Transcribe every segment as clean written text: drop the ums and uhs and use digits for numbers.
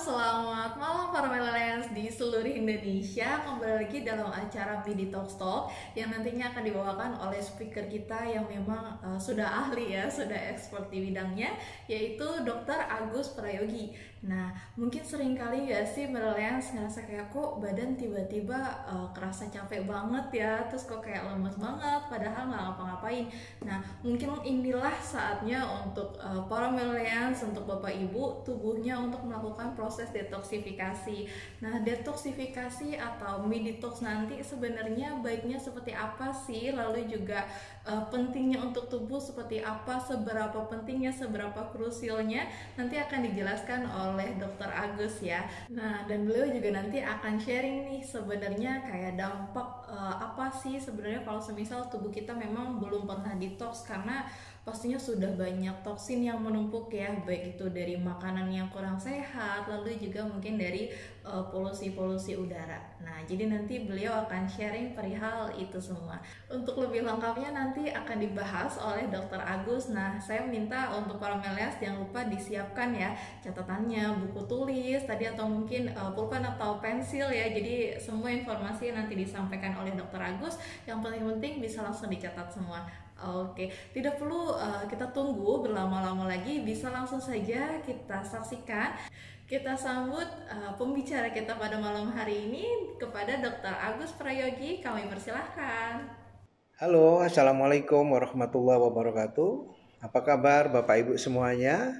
selamat malam para millennials di seluruh Indonesia. Kembali lagi dalam acara BD Talk Talk yang nantinya akan dibawakan oleh speaker kita yang memang sudah ahli ya, sudah expert di bidangnya, yaitu Dr. Agus Prayogi. Nah, mungkin sering kali gak sih millennials ngerasa kayak kok badan tiba-tiba kerasa capek banget ya, terus kok kayak lemes banget padahal nggak ngapa-ngapain. Nah, mungkin inilah saatnya untuk para millennials, untuk Bapak Ibu, tubuhnya untuk melakukan proses detoksifikasi. Nah, detoksifikasi atau mid detox nanti sebenarnya baiknya seperti apa sih? Lalu juga pentingnya untuk tubuh seperti apa, seberapa pentingnya, seberapa krusialnya, nanti akan dijelaskan oleh Dr. Agus ya. Nah, dan beliau juga nanti akan sharing nih sebenarnya kayak dampak apa sih sebenarnya kalau semisal tubuh kita memang belum pernah detox, karena pastinya sudah banyak toksin yang menumpuk ya, baik itu dari makanan yang kurang sehat, lalu juga mungkin dari polusi-polusi udara. Nah, jadi nanti beliau akan sharing perihal itu semua. Untuk lebih lengkapnya nanti akan dibahas oleh Dr. Agus. Nah, saya minta untuk para millennials jangan lupa disiapkan ya catatannya, buku tulis tadi, atau mungkin pulpen atau pensil ya. Jadi semua informasi nanti disampaikan oleh Dr. Agus. Yang paling penting bisa langsung dicatat semua. Oke, tidak perlu kita tunggu berlama-lama lagi, bisa langsung saja kita saksikan. Kita sambut pembicara kita pada malam hari ini kepada Dr. Agus Prayogi. Kami persilahkan. Halo, Assalamualaikum warahmatullahi wabarakatuh. Apa kabar Bapak Ibu semuanya?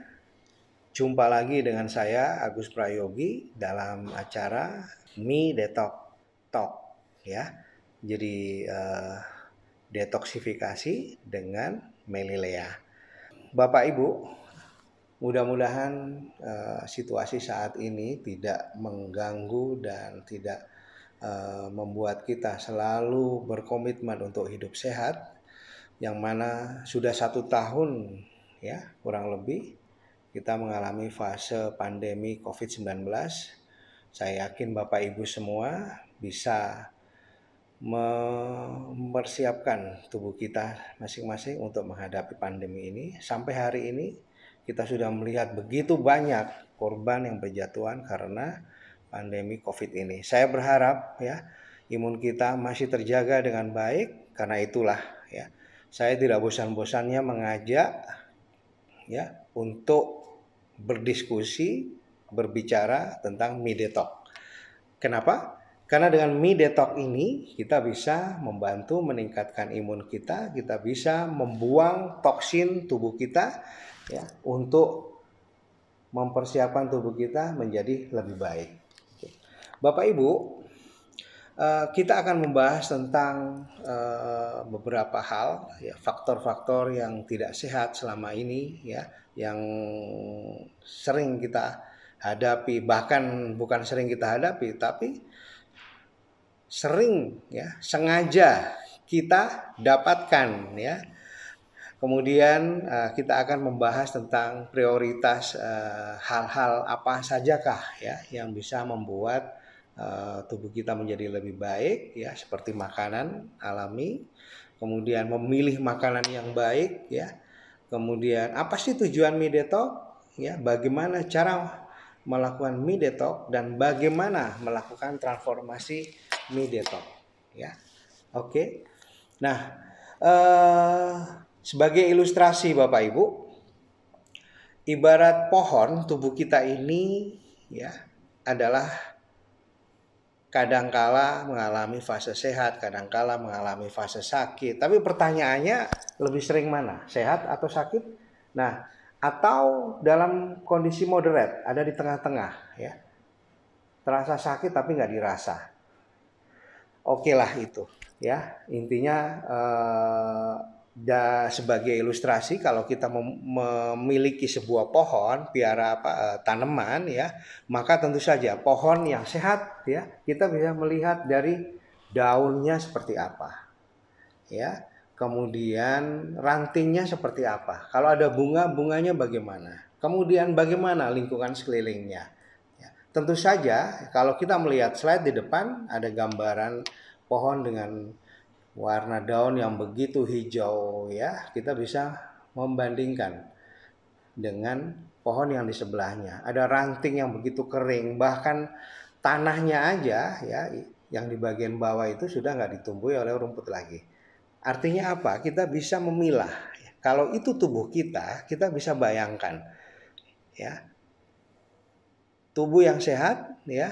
Jumpa lagi dengan saya Agus Prayogi dalam acara Mi Detox Talk ya. Jadi detoksifikasi dengan Melilea. Bapak Ibu, mudah-mudahan situasi saat ini tidak mengganggu dan tidak membuat kita selalu berkomitmen untuk hidup sehat, yang mana sudah 1 tahun ya kurang lebih kita mengalami fase pandemi COVID-19. Saya yakin Bapak Ibu semua bisa mempersiapkan tubuh kita masing-masing untuk menghadapi pandemi ini. Sampai hari ini kita sudah melihat begitu banyak korban yang berjatuhan karena pandemi COVID ini. Saya berharap ya imun kita masih terjaga dengan baik. Karena itulah ya saya tidak bosan-bosannya mengajak ya untuk berdiskusi, berbicara tentang Mi Detox. Kenapa? Karena dengan Mi Detox ini kita bisa membantu meningkatkan imun kita, kita bisa membuang toksin tubuh kita ya untuk mempersiapkan tubuh kita menjadi lebih baik. Bapak Ibu, kita akan membahas tentang beberapa hal ya, faktor-faktor yang tidak sehat selama ini ya, yang sering kita hadapi, bahkan bukan sering kita hadapi tapi sering ya sengaja kita dapatkan ya. Kemudian kita akan membahas tentang prioritas hal-hal apa sajakah ya yang bisa membuat tubuh kita menjadi lebih baik ya, seperti makanan alami, kemudian memilih makanan yang baik ya, kemudian apa sih tujuan Mi Detox ya, bagaimana cara melakukan Mi Detox dan bagaimana melakukan transformasi Mi Detox ya. Oke. Nah, sebagai ilustrasi Bapak Ibu, ibarat pohon, tubuh kita ini ya adalah kadangkala mengalami fase sehat, kadangkala mengalami fase sakit. Tapi pertanyaannya lebih sering mana? Sehat atau sakit? Nah, atau dalam kondisi moderate, ada di tengah-tengah ya. Terasa sakit tapi nggak dirasa. Oke lah itu ya. Intinya sebagai ilustrasi, kalau kita memiliki sebuah pohon, piara tanaman ya, maka tentu saja pohon yang sehat ya, kita bisa melihat dari daunnya seperti apa ya, kemudian rantingnya seperti apa, kalau ada bunga, bunganya bagaimana, kemudian bagaimana lingkungan sekelilingnya ya. Tentu saja kalau kita melihat slide di depan ada gambaran pohon dengan warna daun yang begitu hijau ya, kita bisa membandingkan dengan pohon yang di sebelahnya. Ada ranting yang begitu kering, bahkan tanahnya aja ya yang di bagian bawah itu sudah nggak ditumbuhi oleh rumput lagi. Artinya apa? Kita bisa memilah. Kalau itu tubuh kita bisa bayangkan ya. Tubuh yang sehat ya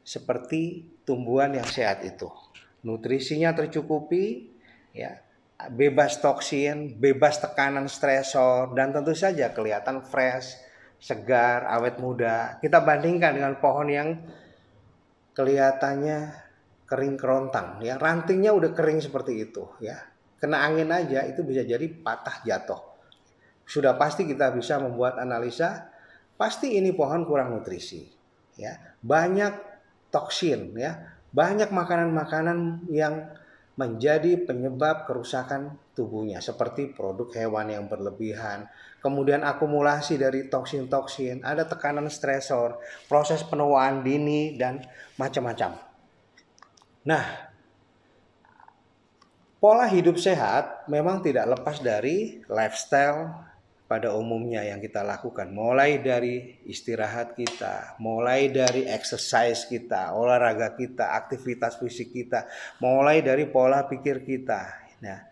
seperti tumbuhan yang sehat itu. Nutrisinya tercukupi ya, bebas toksin, bebas tekanan stresor, dan tentu saja kelihatan fresh, segar, awet muda. Kita bandingkan dengan pohon yang kelihatannya kering kerontang ya, rantingnya udah kering seperti itu ya, kena angin aja itu bisa jadi patah jatuh. Sudah pasti kita bisa membuat analisa, pasti ini pohon kurang nutrisi ya, banyak toksin ya, banyak makanan-makanan yang menjadi penyebab kerusakan tubuhnya seperti produk hewan yang berlebihan, kemudian akumulasi dari toksin-toksin, ada tekanan stresor, proses penuaan dini dan macam-macam. Nah, pola hidup sehat memang tidak lepas dari lifestyle pada umumnya yang kita lakukan. Mulai dari istirahat kita, mulai dari exercise kita, olahraga kita, aktivitas fisik kita, mulai dari pola pikir kita. Nah,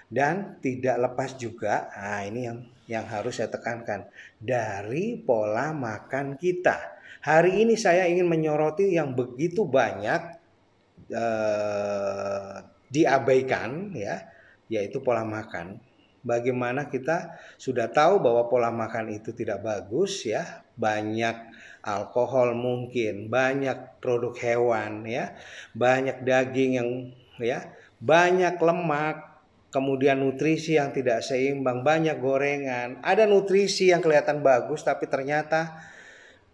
dan tidak lepas juga, nah ini yang harus saya tekankan, dari pola makan kita. Hari ini saya ingin menyoroti yang begitu banyak diabaikan ya, yaitu pola makan. Bagaimana kita sudah tahu bahwa pola makan itu tidak bagus ya, banyak alkohol mungkin, banyak produk hewan ya, banyak daging yang ya, banyak lemak, kemudian nutrisi yang tidak seimbang, banyak gorengan, ada nutrisi yang kelihatan bagus tapi ternyata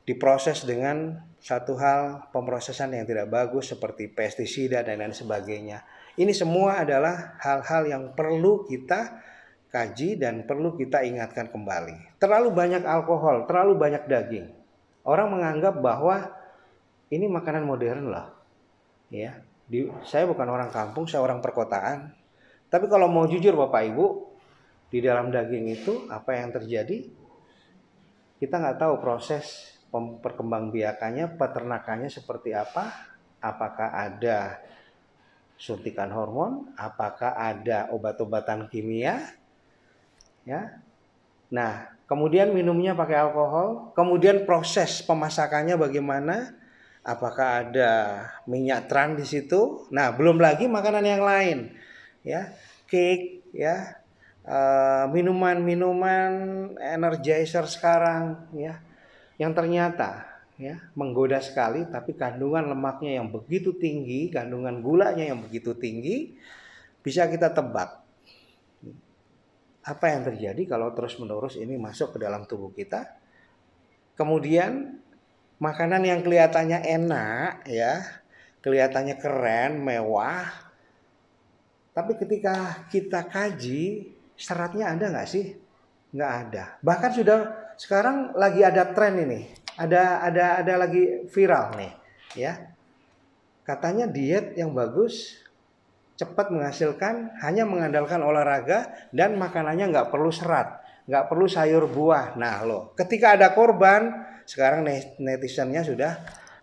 diproses dengan satu hal pemrosesan yang tidak bagus seperti pestisida dan lain sebagainya. Ini semua adalah hal-hal yang perlu kita kaji dan perlu kita ingatkan kembali. Terlalu banyak alkohol, terlalu banyak daging. Orang menganggap bahwa ini makanan modern lah. Ya, saya bukan orang kampung, saya orang perkotaan. Tapi kalau mau jujur Bapak Ibu, di dalam daging itu apa yang terjadi? Kita nggak tahu proses perkembangbiakannya, peternakannya seperti apa. Apakah ada suntikan hormon? Apakah ada obat-obatan kimia? Ya. Nah, kemudian minumnya pakai alkohol, kemudian proses pemasakannya bagaimana? Apakah ada minyak trans di situ? Nah, belum lagi makanan yang lain, ya, cake, ya, minuman-minuman energizer sekarang, ya, yang ternyata, ya, menggoda sekali, tapi kandungan lemaknya yang begitu tinggi, kandungan gulanya yang begitu tinggi, bisa kita tebak. Apa yang terjadi kalau terus-menerus ini masuk ke dalam tubuh kita? Kemudian makanan yang kelihatannya enak ya, kelihatannya keren, mewah. Tapi ketika kita kaji, seratnya ada nggak sih? Nggak ada. Bahkan sudah sekarang lagi ada tren ini. Ada lagi viral nih, ya. Katanya diet yang bagus cepat menghasilkan, hanya mengandalkan olahraga dan makanannya nggak perlu serat, nggak perlu sayur buah. Nah loh, ketika ada korban, sekarang netizennya sudah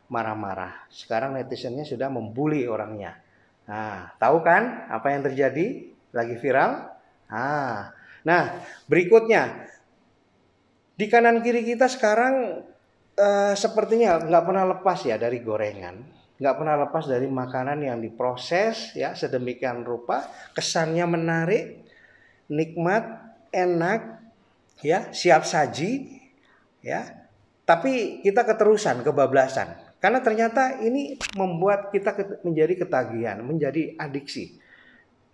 marah-marah. Sekarang netizennya sudah membuli orangnya. Nah, tahu kan apa yang terjadi? Lagi viral. Nah, berikutnya di kanan kiri kita sekarang sepertinya nggak pernah lepas ya dari gorengan. Nggak pernah lepas dari makanan yang diproses ya sedemikian rupa, kesannya menarik, nikmat, enak, ya, siap saji, ya. Tapi kita keterusan, kebablasan. Karena ternyata ini membuat kita menjadi ketagihan, menjadi adiksi.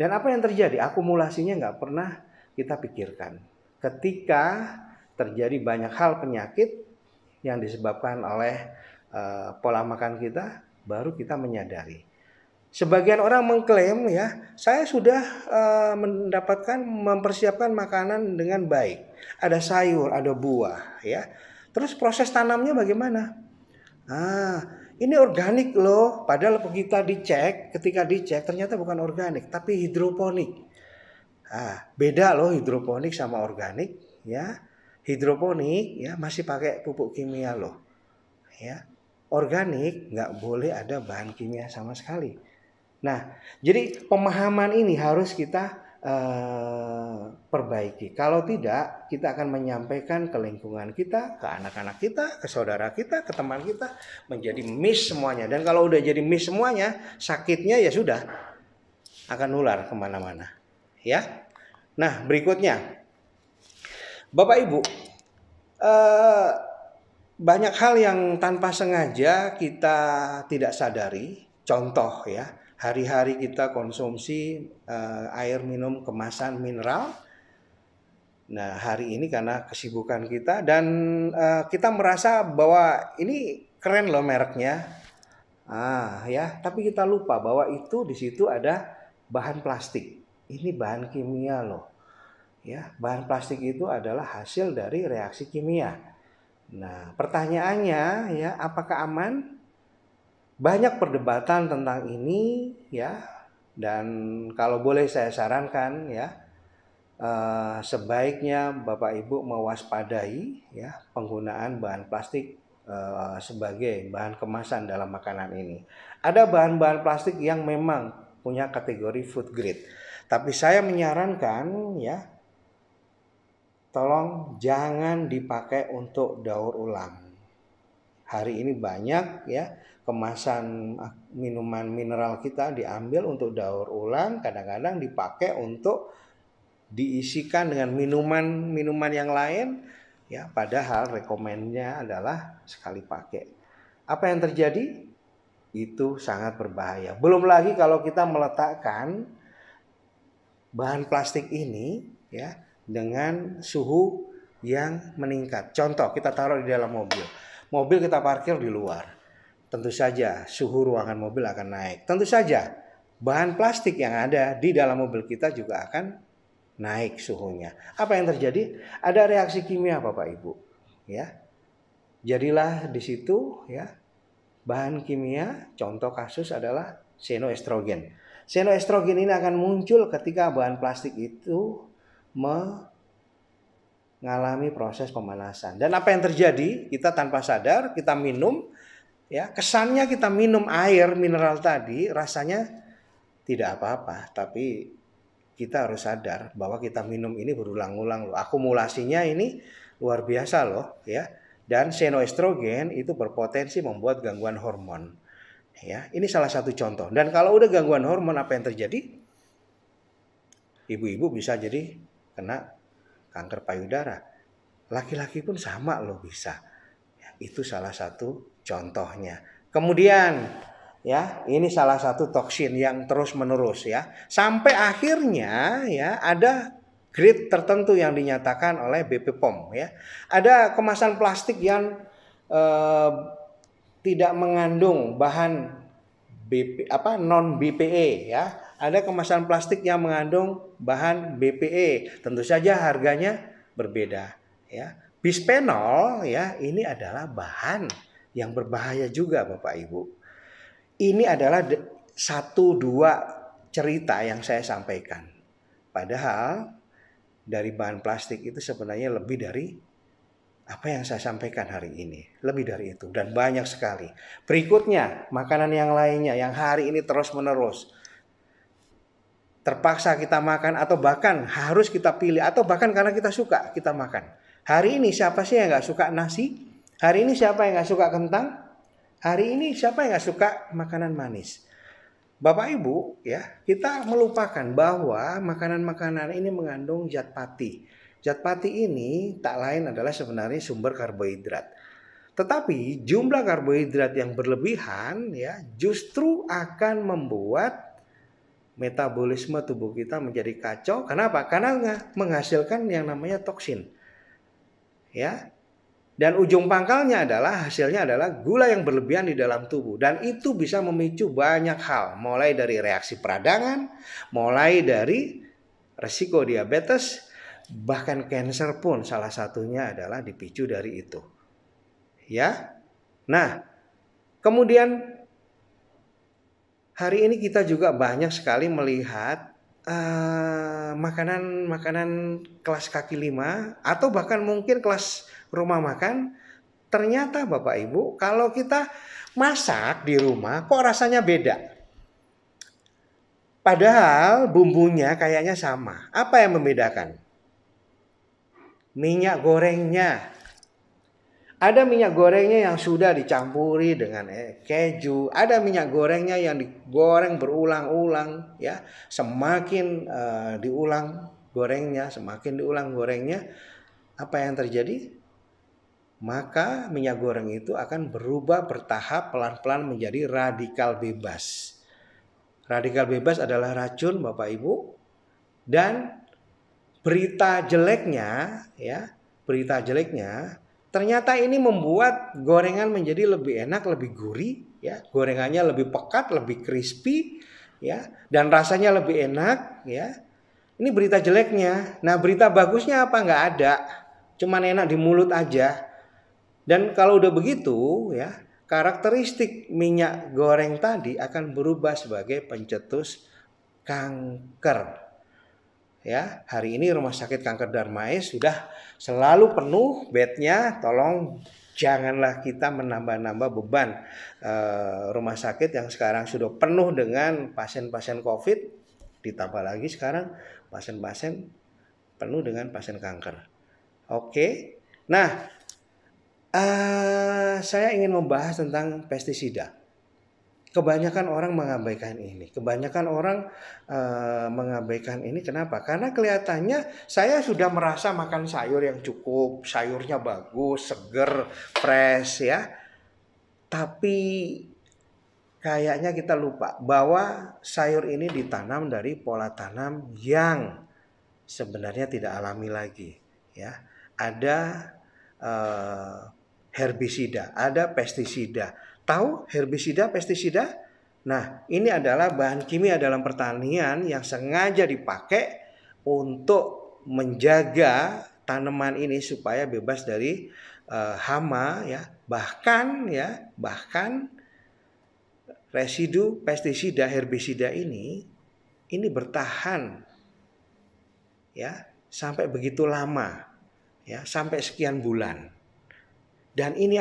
Dan apa yang terjadi? Akumulasinya nggak pernah kita pikirkan. Ketika terjadi banyak hal penyakit yang disebabkan oleh pola makan kita, baru kita menyadari. Sebagian orang mengklaim ya, saya sudah mempersiapkan makanan dengan baik. Ada sayur, ada buah ya. Terus proses tanamnya bagaimana? Ini organik loh. Padahal ketika dicek ternyata bukan organik, tapi hidroponik. Beda loh hidroponik sama organik ya. Hidroponik ya masih pakai pupuk kimia loh. Ya. Organik nggak boleh ada bahan kimia sama sekali. Nah, jadi pemahaman ini harus kita perbaiki. Kalau tidak, kita akan menyampaikan ke lingkungan kita, ke anak-anak kita, ke saudara kita, ke teman kita, menjadi miss semuanya. Dan kalau udah jadi miss semuanya, sakitnya ya sudah akan nular kemana-mana. Ya. Nah, berikutnya, Bapak Ibu, banyak hal yang tanpa sengaja kita tidak sadari. Contoh ya, hari-hari kita konsumsi air minum kemasan mineral. Nah, hari ini karena kesibukan kita dan kita merasa bahwa ini keren loh mereknya. Ya, tapi kita lupa bahwa itu di situ ada bahan plastik. Ini bahan kimia loh. Ya, bahan plastik itu adalah hasil dari reaksi kimia. Nah, pertanyaannya ya, apakah aman? Banyak perdebatan tentang ini ya, dan kalau boleh saya sarankan ya, sebaiknya Bapak Ibu mewaspadai ya penggunaan bahan plastik sebagai bahan kemasan dalam makanan ini. Ada bahan-bahan plastik yang memang punya kategori food grade, tapi saya menyarankan ya, tolong jangan dipakai untuk daur ulang. Hari ini banyak ya kemasan minuman mineral kita diambil untuk daur ulang, kadang-kadang dipakai untuk diisikan dengan minuman-minuman yang lain ya, padahal rekomennya adalah sekali pakai. Apa yang terjadi? Itu sangat berbahaya. Belum lagi kalau kita meletakkan bahan plastik ini ya dengan suhu yang meningkat. Contoh, kita taruh di dalam mobil. Mobil kita parkir di luar. Tentu saja suhu ruangan mobil akan naik. Tentu saja bahan plastik yang ada di dalam mobil kita juga akan naik suhunya. Apa yang terjadi? Ada reaksi kimia Bapak Ibu. Ya. Jadilah di situ ya bahan kimia, contoh kasus adalah xenoestrogen. Xenoestrogen ini akan muncul ketika bahan plastik itu mengalami proses pemanasan. Dan apa yang terjadi? Kita tanpa sadar, kita minum, ya kesannya kita minum air mineral tadi, rasanya tidak apa-apa. Tapi kita harus sadar bahwa kita minum ini berulang-ulang loh. Akumulasinya ini luar biasa loh, ya. Dan xenoestrogen itu berpotensi membuat gangguan hormon. Ya, ini salah satu contoh. Dan kalau udah gangguan hormon, apa yang terjadi? Ibu-ibu bisa jadi kena kanker payudara. Laki-laki pun sama loh bisa. Ya, itu salah satu contohnya. Kemudian ya, ini salah satu toksin yang terus-menerus ya. Sampai akhirnya ya ada grade tertentu yang dinyatakan oleh BP POM ya. Ada kemasan plastik yang tidak mengandung bahan non BPE ya. Ada kemasan plastik yang mengandung bahan BPE. Tentu saja harganya berbeda ya. Bisphenol ya, ini adalah bahan yang berbahaya juga Bapak Ibu. Ini adalah 1-2 cerita yang saya sampaikan. Padahal dari bahan plastik itu sebenarnya lebih dari apa yang saya sampaikan hari ini. Lebih dari itu dan banyak sekali. Berikutnya makanan yang lainnya yang hari ini terus menerus terpaksa kita makan atau bahkan harus kita pilih atau bahkan karena kita suka kita makan. Hari ini siapa sih yang gak suka nasi? Hari ini siapa yang gak suka kentang? Hari ini siapa yang gak suka makanan manis? Bapak Ibu ya, kita melupakan bahwa makanan-makanan ini mengandung zat pati. Zat pati ini tak lain adalah sebenarnya sumber karbohidrat. Tetapi jumlah karbohidrat yang berlebihan ya justru akan membuat metabolisme tubuh kita menjadi kacau. Kenapa? Karena menghasilkan yang namanya toksin. Ya. Dan ujung pangkalnya adalah hasilnya adalah gula yang berlebihan di dalam tubuh. Dan itu bisa memicu banyak hal. Mulai dari reaksi peradangan, mulai dari resiko diabetes, bahkan kanker pun salah satunya adalah dipicu dari itu. Ya. Nah, kemudian hari ini kita juga banyak sekali melihat makanan kelas kaki lima atau bahkan mungkin kelas rumah makan, ternyata Bapak Ibu kalau kita masak di rumah kok rasanya beda. Padahal bumbunya kayaknya sama. Apa yang membedakan? Minyak gorengnya. Ada minyak gorengnya yang sudah dicampuri dengan keju, ada minyak gorengnya yang digoreng berulang-ulang, ya. Semakin diulang gorengnya, apa yang terjadi? Maka minyak goreng itu akan berubah bertahap pelan-pelan menjadi radikal bebas. Radikal bebas adalah racun, Bapak Ibu, dan berita jeleknya, ternyata ini membuat gorengan menjadi lebih enak, lebih gurih, ya. Gorengannya lebih pekat, lebih crispy, ya, dan rasanya lebih enak, ya. Ini berita jeleknya. Nah, berita bagusnya apa? Nggak ada. Cuman enak di mulut aja. Dan kalau udah begitu, ya, karakteristik minyak goreng tadi akan berubah sebagai pencetus kanker. Ya, hari ini Rumah Sakit Kanker Darmais sudah selalu penuh bednya. Tolong janganlah kita menambah-nambah beban rumah sakit yang sekarang sudah penuh dengan pasien-pasien COVID, ditambah lagi sekarang pasien-pasien penuh dengan pasien kanker. Oke, nah saya ingin membahas tentang pestisida. Kebanyakan orang mengabaikan ini. Kenapa? Karena kelihatannya saya sudah merasa makan sayur yang cukup, sayurnya bagus, seger, fresh, ya. Tapi kayaknya kita lupa bahwa sayur ini ditanam dari pola tanam yang sebenarnya tidak alami lagi, ya. Ada herbisida, ada pestisida. Tahu herbisida, pestisida? Nah, ini adalah bahan kimia dalam pertanian yang sengaja dipakai untuk menjaga tanaman ini supaya bebas dari hama, ya. Bahkan residu pestisida, herbisida ini bertahan, ya, sampai begitu lama, ya, sampai sekian bulan. Dan ini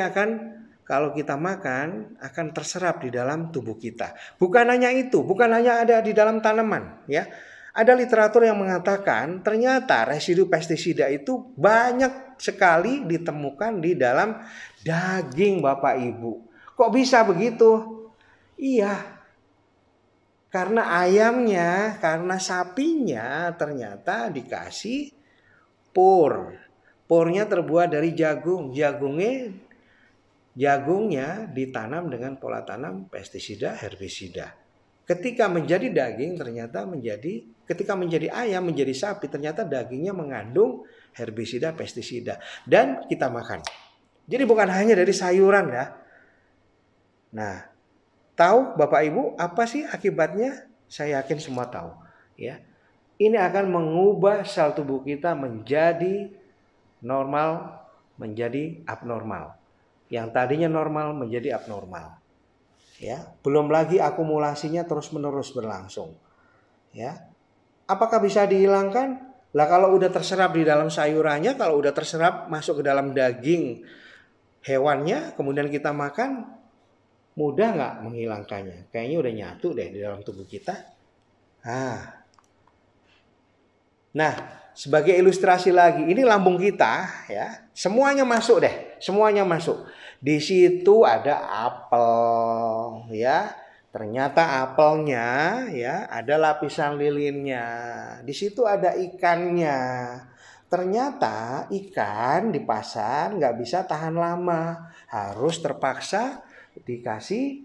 kalau kita makan akan terserap di dalam tubuh kita. Bukan hanya itu, bukan hanya ada di dalam tanaman, ya. Ada literatur yang mengatakan ternyata residu pestisida itu banyak sekali ditemukan di dalam daging, Bapak Ibu. Kok bisa begitu? Iya. Karena ayamnya, karena sapinya ternyata dikasih pur. Purnya terbuat dari jagung. Jagungnya ditanam dengan pola tanam pestisida, herbisida. Ketika menjadi daging ketika menjadi ayam, menjadi sapi, ternyata dagingnya mengandung herbisida, pestisida. Dan kita makan. Jadi bukan hanya dari sayuran, ya. Nah, tahu Bapak Ibu apa sih akibatnya? Saya yakin semua tahu, ya. Ini akan mengubah sel tubuh kita menjadi normal menjadi abnormal. Yang tadinya normal menjadi abnormal. Ya, belum lagi akumulasinya terus-menerus berlangsung. Ya. Apakah bisa dihilangkan? Lah kalau udah terserap di dalam sayurannya, kalau udah terserap masuk ke dalam daging hewannya, kemudian kita makan, mudah nggak menghilangkannya? Kayaknya udah nyatu deh di dalam tubuh kita. Nah, sebagai ilustrasi lagi, ini lambung kita, ya. Semuanya masuk deh, semuanya masuk. Di situ ada apel, ya. Ternyata apelnya, ya, ada lapisan lilinnya. Di situ ada ikannya. Ternyata ikan di pasar nggak bisa tahan lama, harus terpaksa dikasih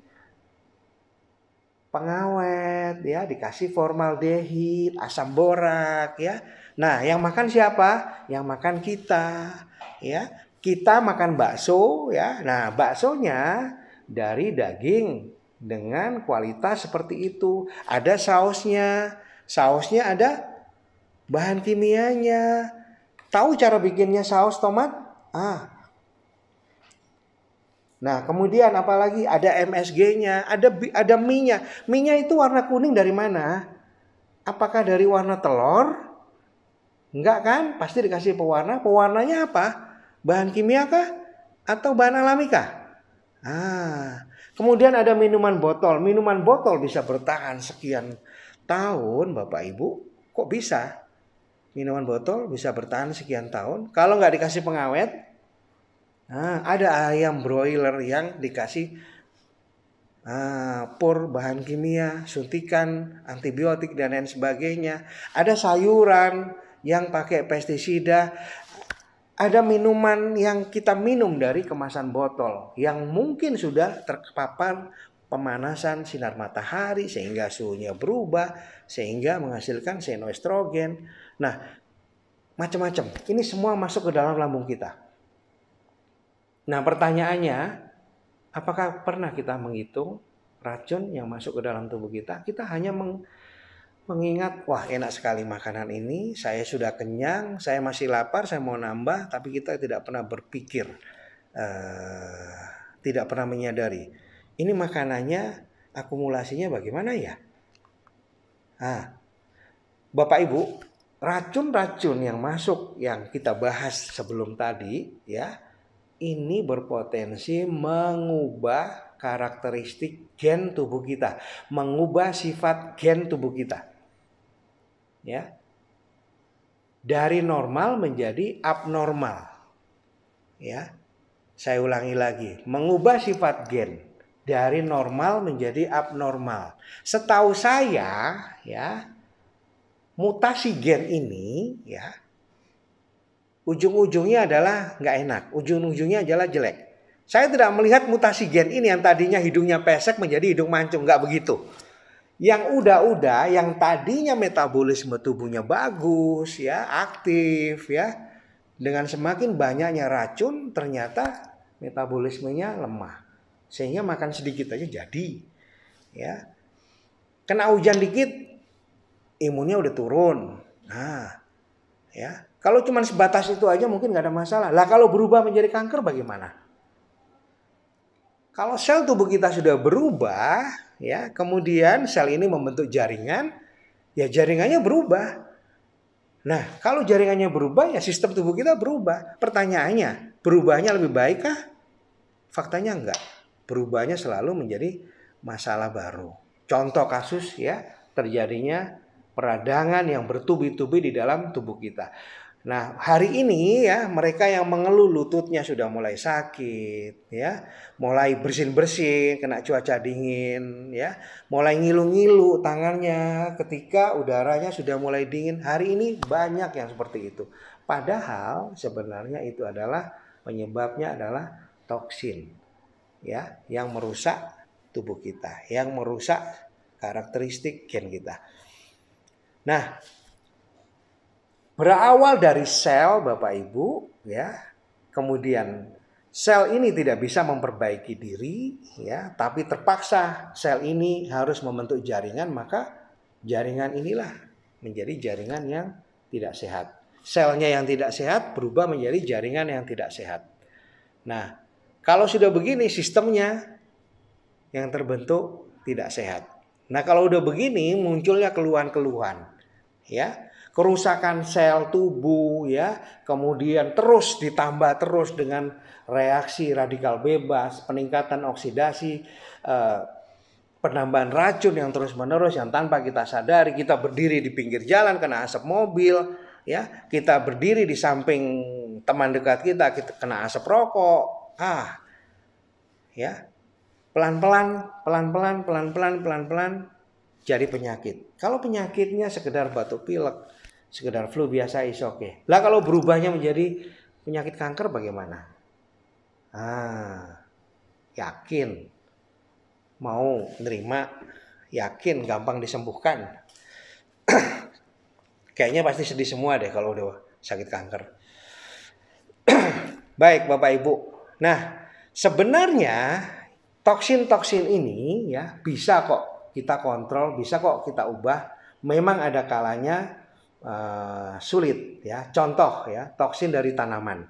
pengawet, ya, dikasih formaldehid, asam borak, ya. Nah, yang makan siapa? Yang makan kita, ya. Kita makan bakso, ya. Nah, baksonya dari daging dengan kualitas seperti itu. Ada sausnya. Sausnya ada bahan kimianya. Tahu cara bikinnya saus tomat? Nah, kemudian apalagi ada MSG-nya, ada mie-nya. Mie-nya itu warna kuning dari mana? Apakah dari warna telur? Enggak kan? Pasti dikasih pewarna. Pewarnanya apa? Bahan kimia kah? Atau bahan alami kah? Kemudian ada minuman botol. Minuman botol bisa bertahan sekian tahun, Bapak Ibu. Kok bisa? Minuman botol bisa bertahan sekian tahun. Kalau nggak dikasih pengawet, ada ayam broiler yang dikasih pur, bahan kimia, suntikan, antibiotik dan lain sebagainya. Ada sayuran yang pakai pestisida. Ada minuman yang kita minum dari kemasan botol yang mungkin sudah terpapar pemanasan sinar matahari sehingga suhunya berubah, sehingga menghasilkan senoestrogen. Nah, macam-macam. Ini semua masuk ke dalam lambung kita. Nah, pertanyaannya, apakah pernah kita menghitung racun yang masuk ke dalam tubuh kita? Kita hanya mengingat, wah enak sekali makanan ini, saya sudah kenyang, saya masih lapar, saya mau nambah, tapi kita tidak pernah berpikir, tidak pernah menyadari, ini makanannya akumulasinya bagaimana ya? Bapak Ibu, racun-racun yang masuk yang kita bahas sebelum tadi, ya, ini berpotensi mengubah karakteristik gen tubuh kita, mengubah sifat gen tubuh kita. Ya. Dari normal menjadi abnormal. Ya. Saya ulangi lagi, mengubah sifat gen dari normal menjadi abnormal. Setahu saya, ya, mutasi gen ini, ya, ujung-ujungnya adalah nggak enak, ujung-ujungnya adalah jelek. Saya tidak melihat mutasi gen ini yang tadinya hidungnya pesek menjadi hidung mancung, nggak begitu. Yang udah-udah, yang tadinya metabolisme tubuhnya bagus, ya, aktif, ya, dengan semakin banyaknya racun ternyata metabolismenya lemah, sehingga makan sedikit aja jadi, ya. Kena hujan dikit, imunnya udah turun. Nah, ya, kalau cuma sebatas itu aja mungkin nggak ada masalah. Lah kalau berubah menjadi kanker bagaimana? Kalau sel tubuh kita sudah berubah, ya, kemudian sel ini membentuk jaringan, ya jaringannya berubah. Nah, kalau jaringannya berubah, ya sistem tubuh kita berubah. Pertanyaannya, berubahnya lebih baik kah? Faktanya enggak. Berubahnya selalu menjadi masalah baru. Contoh kasus, ya, terjadinya peradangan yang bertubi-tubi di dalam tubuh kita. Nah, hari ini, ya, mereka yang mengeluh lututnya sudah mulai sakit, ya, mulai bersin-bersin kena cuaca dingin, ya, mulai ngilu-ngilu tangannya ketika udaranya sudah mulai dingin. Hari ini banyak yang seperti itu. Padahal sebenarnya itu adalah penyebabnya adalah toksin, ya, yang merusak tubuh kita, yang merusak karakteristik gen kita. Nah, berawal dari sel, Bapak Ibu, ya. Kemudian sel ini tidak bisa memperbaiki diri, ya, tapi terpaksa sel ini harus membentuk jaringan, maka jaringan inilah menjadi jaringan yang tidak sehat. Selnya yang tidak sehat berubah menjadi jaringan yang tidak sehat. Nah, kalau sudah begini sistemnya yang terbentuk tidak sehat. Nah, kalau udah begini munculnya keluhan-keluhan, ya. Kerusakan sel tubuh, ya, kemudian terus ditambah terus dengan reaksi radikal bebas, peningkatan oksidasi, penambahan racun yang terus menerus yang tanpa kita sadari. Kita berdiri di pinggir jalan kena asap mobil, ya, kita berdiri di samping teman dekat kita kena asap rokok, ya, pelan-pelan jadi penyakit. Kalau penyakitnya sekedar batuk pilek, sekedar flu biasa is okay. Lah kalau berubahnya menjadi penyakit kanker bagaimana? Yakin? Mau nerima? Yakin gampang disembuhkan? Kayaknya pasti sedih semua deh kalau udah sakit kanker. Baik Bapak Ibu. Nah, sebenarnya toksin-toksin ini, ya, bisa kok kita kontrol, bisa kok kita ubah. Memang ada kalanya sulit, ya. Contoh, ya, toksin dari tanaman.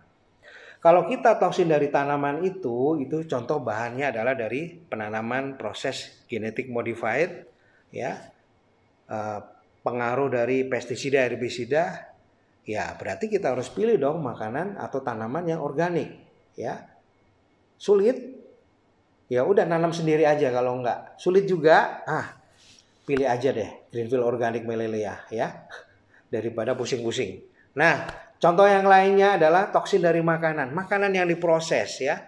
Kalau kita toksin dari tanaman itu contoh bahannya adalah dari penanaman proses genetik modified, ya, pengaruh dari pestisida, herbisida, ya berarti kita harus pilih dong makanan atau tanaman yang organik, ya. Sulit, ya udah nanam sendiri aja. Kalau enggak sulit juga, pilih aja deh Greenfield Organic Melelea ya, daripada pusing-pusing. Nah, contoh yang lainnya adalah toksin dari makanan yang diproses ya.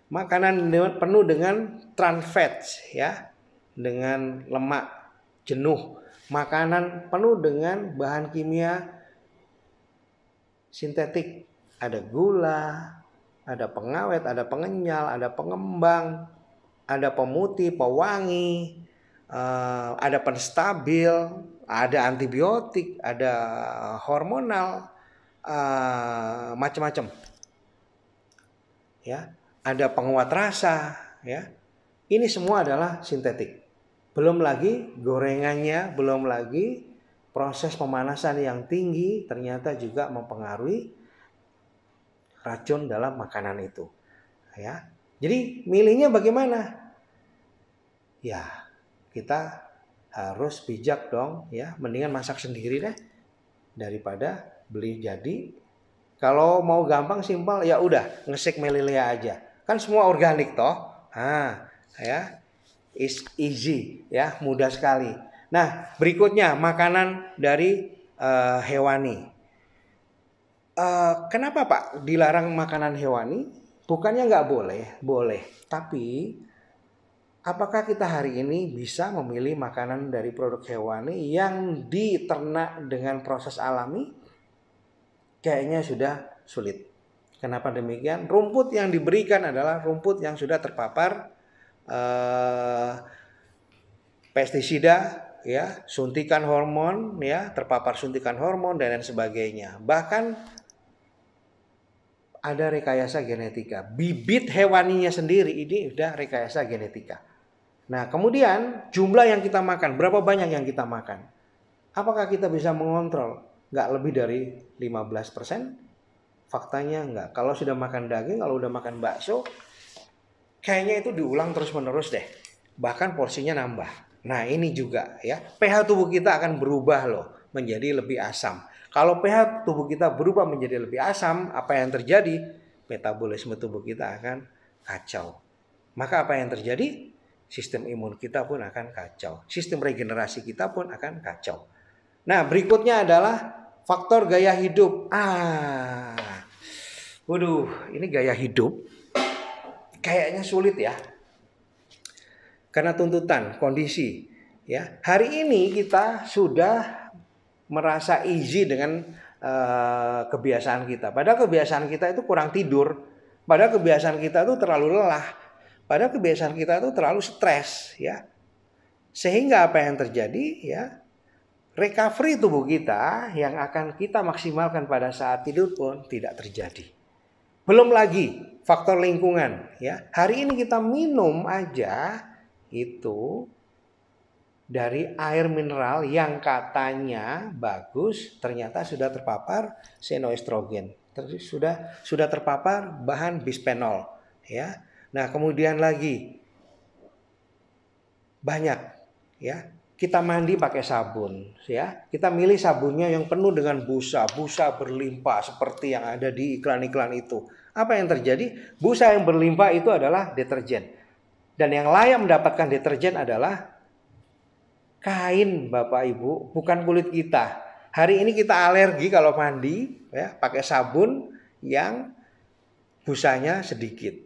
Makanan penuh dengan trans fats ya, dengan lemak jenuh. Makanan penuh dengan bahan kimia sintetik, ada gula, ada pengawet, ada pengenyal, ada pengembang, ada pemutih, pewangi, ada penstabil, ada antibiotik, ada hormonal, macam-macam. Ya, ada penguat rasa, ya. Ini semua adalah sintetik. Belum lagi gorengannya, belum lagi proses pemanasan yang tinggi ternyata juga mempengaruhi racun dalam makanan itu. Ya. Jadi milihnya bagaimana? Ya, kita harus bijak dong ya, mendingan masak sendiri deh daripada beli jadi. Kalau mau gampang simpel ya udah ngesek Melilea aja. Kan semua organik toh. Ya. Is easy ya, mudah sekali. Nah, berikutnya makanan dari hewani. Kenapa Pak dilarang makanan hewani? Bukannya nggak boleh, boleh. Tapi apakah kita hari ini bisa memilih makanan dari produk hewani yang diternak dengan proses alami? Kayaknya sudah sulit. Kenapa demikian? Rumput yang diberikan adalah rumput yang sudah terpapar pestisida, ya, suntikan hormon, ya, terpapar suntikan hormon dan lain sebagainya. Bahkan ada rekayasa genetika. Bibit hewaninya sendiri ini sudah rekayasa genetika. Nah, kemudian jumlah yang kita makan, berapa banyak yang kita makan? Apakah kita bisa mengontrol? Nggak lebih dari 15%? Faktanya enggak. Kalau sudah makan daging, kalau udah makan bakso, kayaknya itu diulang terus-menerus deh. Bahkan porsinya nambah. Nah, ini juga ya, pH tubuh kita akan berubah loh, menjadi lebih asam. Kalau pH tubuh kita berubah menjadi lebih asam, apa yang terjadi? Metabolisme tubuh kita akan kacau. Maka apa yang terjadi? Sistem imun kita pun akan kacau. Sistem regenerasi kita pun akan kacau. Nah, berikutnya adalah faktor gaya hidup. Ini gaya hidup kayaknya sulit ya. Karena tuntutan, kondisi. Ya, hari ini kita sudah merasa easy dengan kebiasaan kita. Padahal kebiasaan kita itu kurang tidur. Padahal kebiasaan kita itu terlalu lelah. Padahal kebiasaan kita itu terlalu stres. Ya, sehingga apa yang terjadi? Ya, recovery tubuh kita yang akan kita maksimalkan pada saat tidur pun tidak terjadi. Belum lagi faktor lingkungan. Ya, hari ini kita minum aja itu dari air mineral yang katanya bagus, ternyata sudah terpapar xenoestrogen, sudah terpapar bahan bisphenol, ya. Nah, kemudian lagi banyak, ya. Kita mandi pakai sabun, ya. Kita milih sabunnya yang penuh dengan busa berlimpah seperti yang ada di iklan-iklan itu. Apa yang terjadi? Busa yang berlimpah itu adalah deterjen. Dan yang layak mendapatkan deterjen adalah kain Bapak Ibu, bukan kulit kita. Hari ini kita alergi kalau mandi ya, pakai sabun yang busanya sedikit.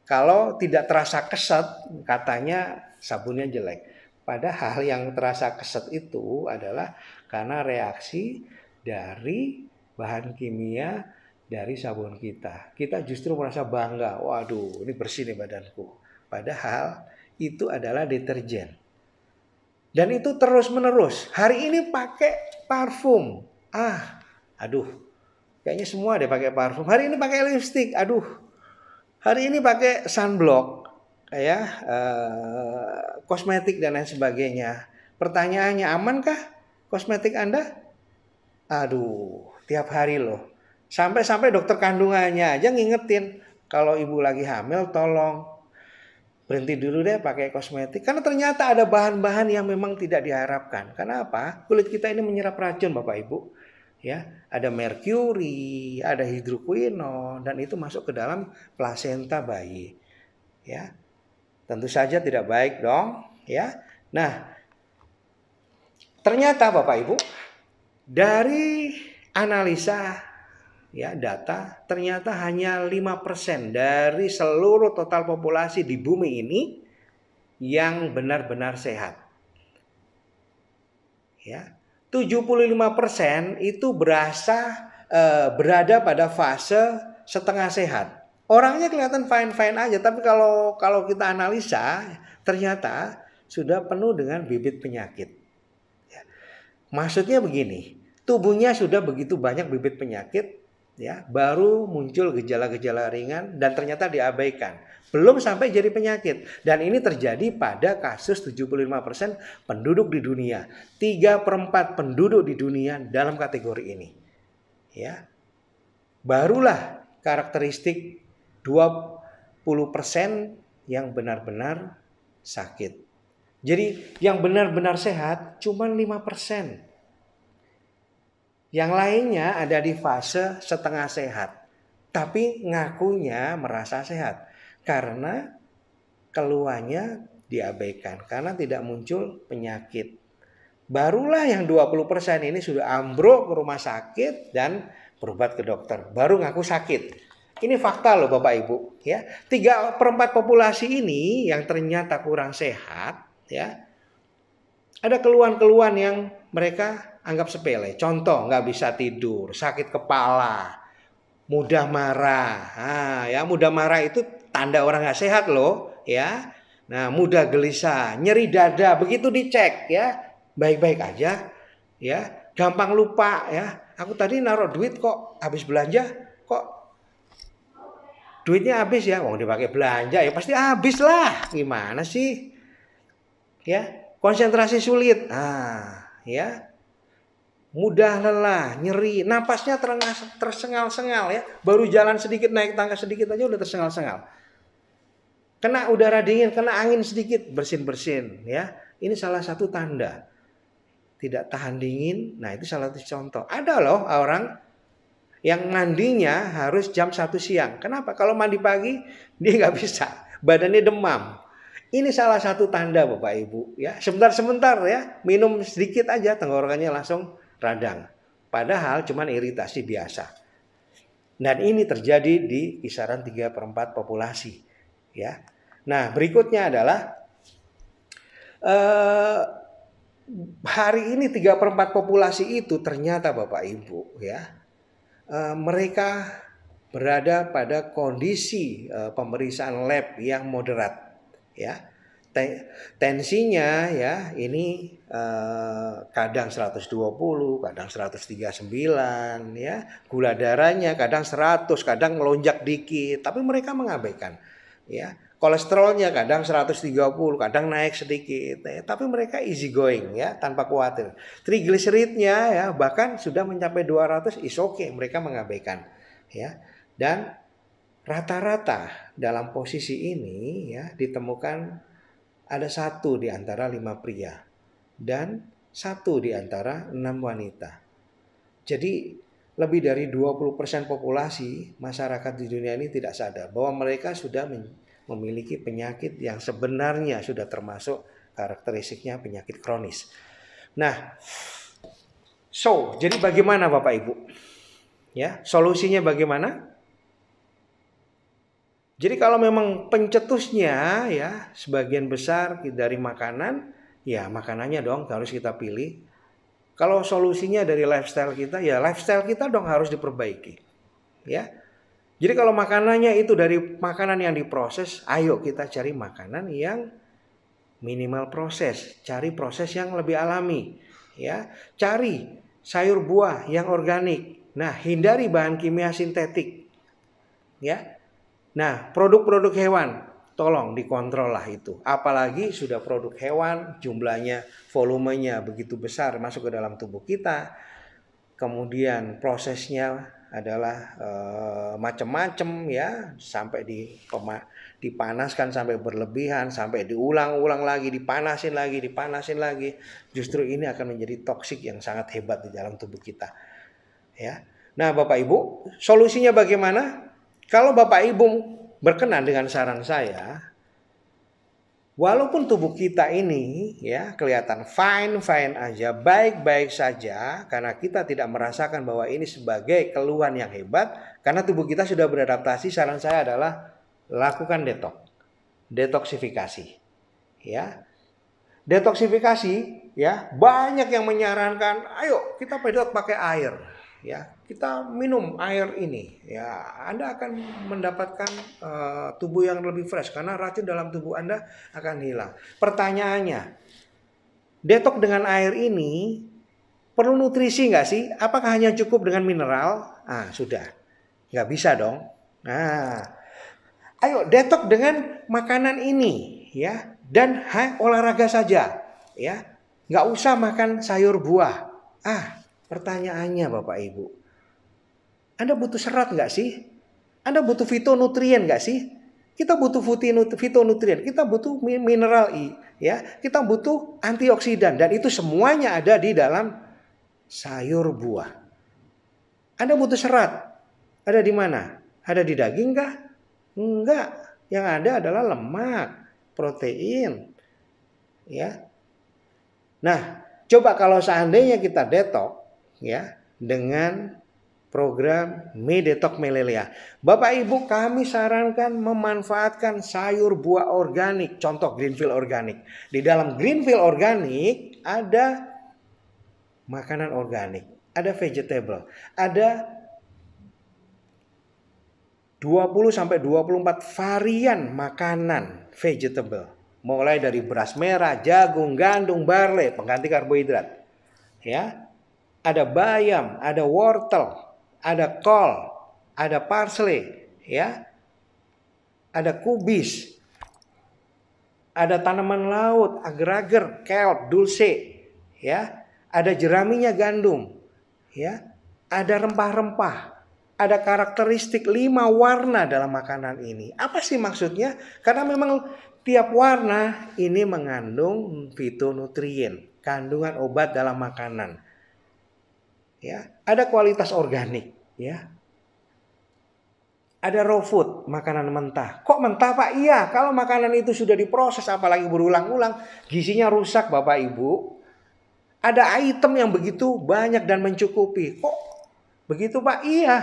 Kalau tidak terasa keset, katanya sabunnya jelek. Padahal yang terasa keset itu adalah karena reaksi dari bahan kimia dari sabun kita. Kita justru merasa bangga, waduh ini bersih nih badanku. Padahal itu adalah deterjen. Dan itu terus menerus. Hari ini pakai parfum. Kayaknya semua deh pakai parfum. Hari ini pakai lipstick. Hari ini pakai sunblock. Kosmetik dan lain sebagainya. Pertanyaannya, amankah kosmetik Anda? Tiap hari loh. Sampai dokter kandungannya aja ngingetin, kalau ibu lagi hamil tolong berhenti dulu deh pakai kosmetik. Karena ternyata ada bahan-bahan yang memang tidak diharapkan. Karena apa? Kulit kita ini menyerap racun Bapak Ibu. Ya, ada merkuri, ada hidroquinone, dan itu masuk ke dalam plasenta bayi. Ya, tentu saja tidak baik dong. Ya, nah ternyata Bapak Ibu dari analisa ya data ternyata hanya 5% dari seluruh total populasi di bumi ini yang benar-benar sehat. Ya. 75% itu berada pada fase setengah sehat. Orangnya kelihatan fine-fine aja, tapi kalau kita analisa ternyata sudah penuh dengan bibit penyakit. Ya. Maksudnya begini, tubuhnya sudah begitu banyak bibit penyakit, ya, baru muncul gejala-gejala ringan dan ternyata diabaikan. Belum sampai jadi penyakit. Dan ini terjadi pada kasus 75% penduduk di dunia. 3/4 penduduk di dunia dalam kategori ini. Ya. Barulah karakteristik 20% yang benar-benar sakit. Jadi yang benar-benar sehat cuma 5%. Yang lainnya ada di fase setengah sehat. Tapi ngakunya merasa sehat. Karena keluarnya diabaikan. Karena tidak muncul penyakit. Barulah yang 20% ini sudah ambruk ke rumah sakit dan berobat ke dokter. Baru ngaku sakit. Ini fakta loh Bapak Ibu. Ya, 3/4 populasi ini yang ternyata kurang sehat. Ya, ada keluhan-keluhan yang mereka anggap sepele. Contoh, nggak bisa tidur, sakit kepala, mudah marah. Nah, ya mudah marah itu tanda orang nggak sehat loh, ya. Nah, mudah gelisah, nyeri dada, begitu dicek, ya baik-baik aja, ya. Gampang lupa, ya. Aku tadi naruh duit kok habis belanja, kok duitnya habis ya, wong dipakai belanja ya pasti habis lah. Gimana sih? Ya, konsentrasi sulit. Ah, ya. Mudah lelah, nyeri, napasnya tersengal-sengal ya. Baru jalan sedikit, naik tangga sedikit aja udah tersengal-sengal. Kena udara dingin, kena angin sedikit, bersin-bersin ya. Ini salah satu tanda. Tidak tahan dingin, nah itu salah satu contoh. Ada loh orang yang mandinya harus jam 1 siang. Kenapa? Kalau mandi pagi dia nggak bisa, badannya demam. Ini salah satu tanda Bapak Ibu ya. Sebentar-sebentar ya, minum sedikit aja tenggorokannya langsung radang. Padahal cuman iritasi biasa. Dan ini terjadi di kisaran 3/4 populasi. Ya. Nah berikutnya adalah hari ini 3/4 populasi itu ternyata Bapak Ibu ya. Mereka berada pada kondisi pemeriksaan lab yang moderat. Ya. Tensinya ya ini kadang 120, kadang 139 ya. Gula darahnya kadang 100, kadang melonjak dikit, tapi mereka mengabaikan ya. Kolesterolnya kadang 130, kadang naik sedikit, ya. Tapi mereka easy going ya, tanpa khawatir. Triglyceridnya ya bahkan sudah mencapai 200, is okay, mereka mengabaikan ya. Dan rata-rata dalam posisi ini ya ditemukan ada 1 di antara 5 pria dan 1 di antara 6 wanita. Jadi lebih dari 20% populasi masyarakat di dunia ini tidak sadar bahwa mereka sudah memiliki penyakit yang sebenarnya sudah termasuk karakteristiknya penyakit kronis. Nah, jadi bagaimana Bapak Ibu? Ya, solusinya bagaimana? Jadi kalau memang pencetusnya ya sebagian besar dari makanan, ya makanannya dong harus kita pilih. Kalau solusinya dari lifestyle kita, ya lifestyle kita dong harus diperbaiki. Ya. Jadi kalau makanannya itu dari makanan yang diproses, ayo kita cari makanan yang minimal proses, cari proses yang lebih alami. Ya, cari sayur buah yang organik. Nah, hindari bahan kimia sintetik. Ya. Nah, produk-produk hewan, tolong dikontrol lah itu. Apalagi sudah produk hewan, jumlahnya, volumenya begitu besar masuk ke dalam tubuh kita. Kemudian prosesnya adalah macam-macam ya, sampai dipanaskan sampai berlebihan, sampai diulang-ulang lagi, dipanasin lagi. Justru ini akan menjadi toksik yang sangat hebat di dalam tubuh kita. Ya. Nah, Bapak Ibu, solusinya bagaimana? Kalau Bapak Ibu berkenan dengan saran saya, walaupun tubuh kita ini ya kelihatan fine aja, baik-baik saja, karena kita tidak merasakan bahwa ini sebagai keluhan yang hebat, karena tubuh kita sudah beradaptasi, saran saya adalah lakukan detoksifikasi. Ya. Detoksifikasi ya, banyak yang menyarankan, ayo kita pedot pakai air. Ya, kita minum air ini, ya Anda akan mendapatkan tubuh yang lebih fresh karena racun dalam tubuh Anda akan hilang. Pertanyaannya, detox dengan air ini perlu nutrisi nggak sih? Apakah hanya cukup dengan mineral? Sudah, nggak bisa dong. Nah, ayo detox dengan makanan ini, ya, dan olahraga saja, ya, nggak usah makan sayur buah. Pertanyaannya Bapak Ibu, Anda butuh serat nggak sih? Anda butuh fitonutrien nggak sih? Kita butuh fitonutrien, kita butuh mineral ya, kita butuh antioksidan, dan itu semuanya ada di dalam sayur buah. Anda butuh serat, ada di mana? Ada di daging kah? Enggak, yang ada adalah lemak, protein, ya. Nah, coba kalau seandainya kita detox ya dengan program Me Detox Melelea. Bapak Ibu, kami sarankan memanfaatkan sayur buah organik, contoh Greenfield organik. Di dalam Greenfield organik ada makanan organik, ada vegetable, ada 20 sampai 24 varian makanan vegetable. Mulai dari beras merah, jagung, gandum, barley, pengganti karbohidrat. Ya. Ada bayam, ada wortel, ada kol, ada parsley, ya. Ada kubis. Ada tanaman laut, agar-agar, kelp, dulce, ya. Ada jeraminya gandum, ya. Ada rempah-rempah. Ada karakteristik 5 warna dalam makanan ini. Apa sih maksudnya? Karena memang tiap warna ini mengandung fitonutrien, kandungan obat dalam makanan. Ya, ada kualitas organik, ya. Ada raw food, makanan mentah. Kok mentah, Pak? Iya, kalau makanan itu sudah diproses apalagi berulang-ulang, gizinya rusak, Bapak Ibu. Ada item yang begitu banyak dan mencukupi. Kok begitu, Pak? Iya.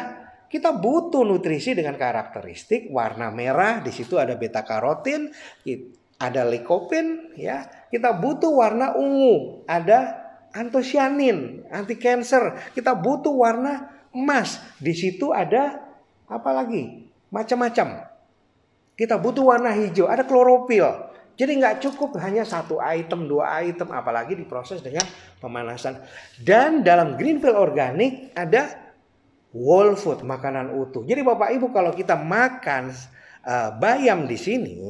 Kita butuh nutrisi dengan karakteristik warna merah, di situ ada beta karotin, ada lycopene, ya. Kita butuh warna ungu, ada antosianin, anti cancer. Kita butuh warna emas. Di situ ada apa lagi? Macam-macam. Kita butuh warna hijau, ada klorofil. Jadi nggak cukup hanya 1 item, 2 item, apalagi diproses dengan pemanasan. Dan dalam Greenfield organik ada whole food, makanan utuh. Jadi Bapak Ibu, kalau kita makan bayam di sini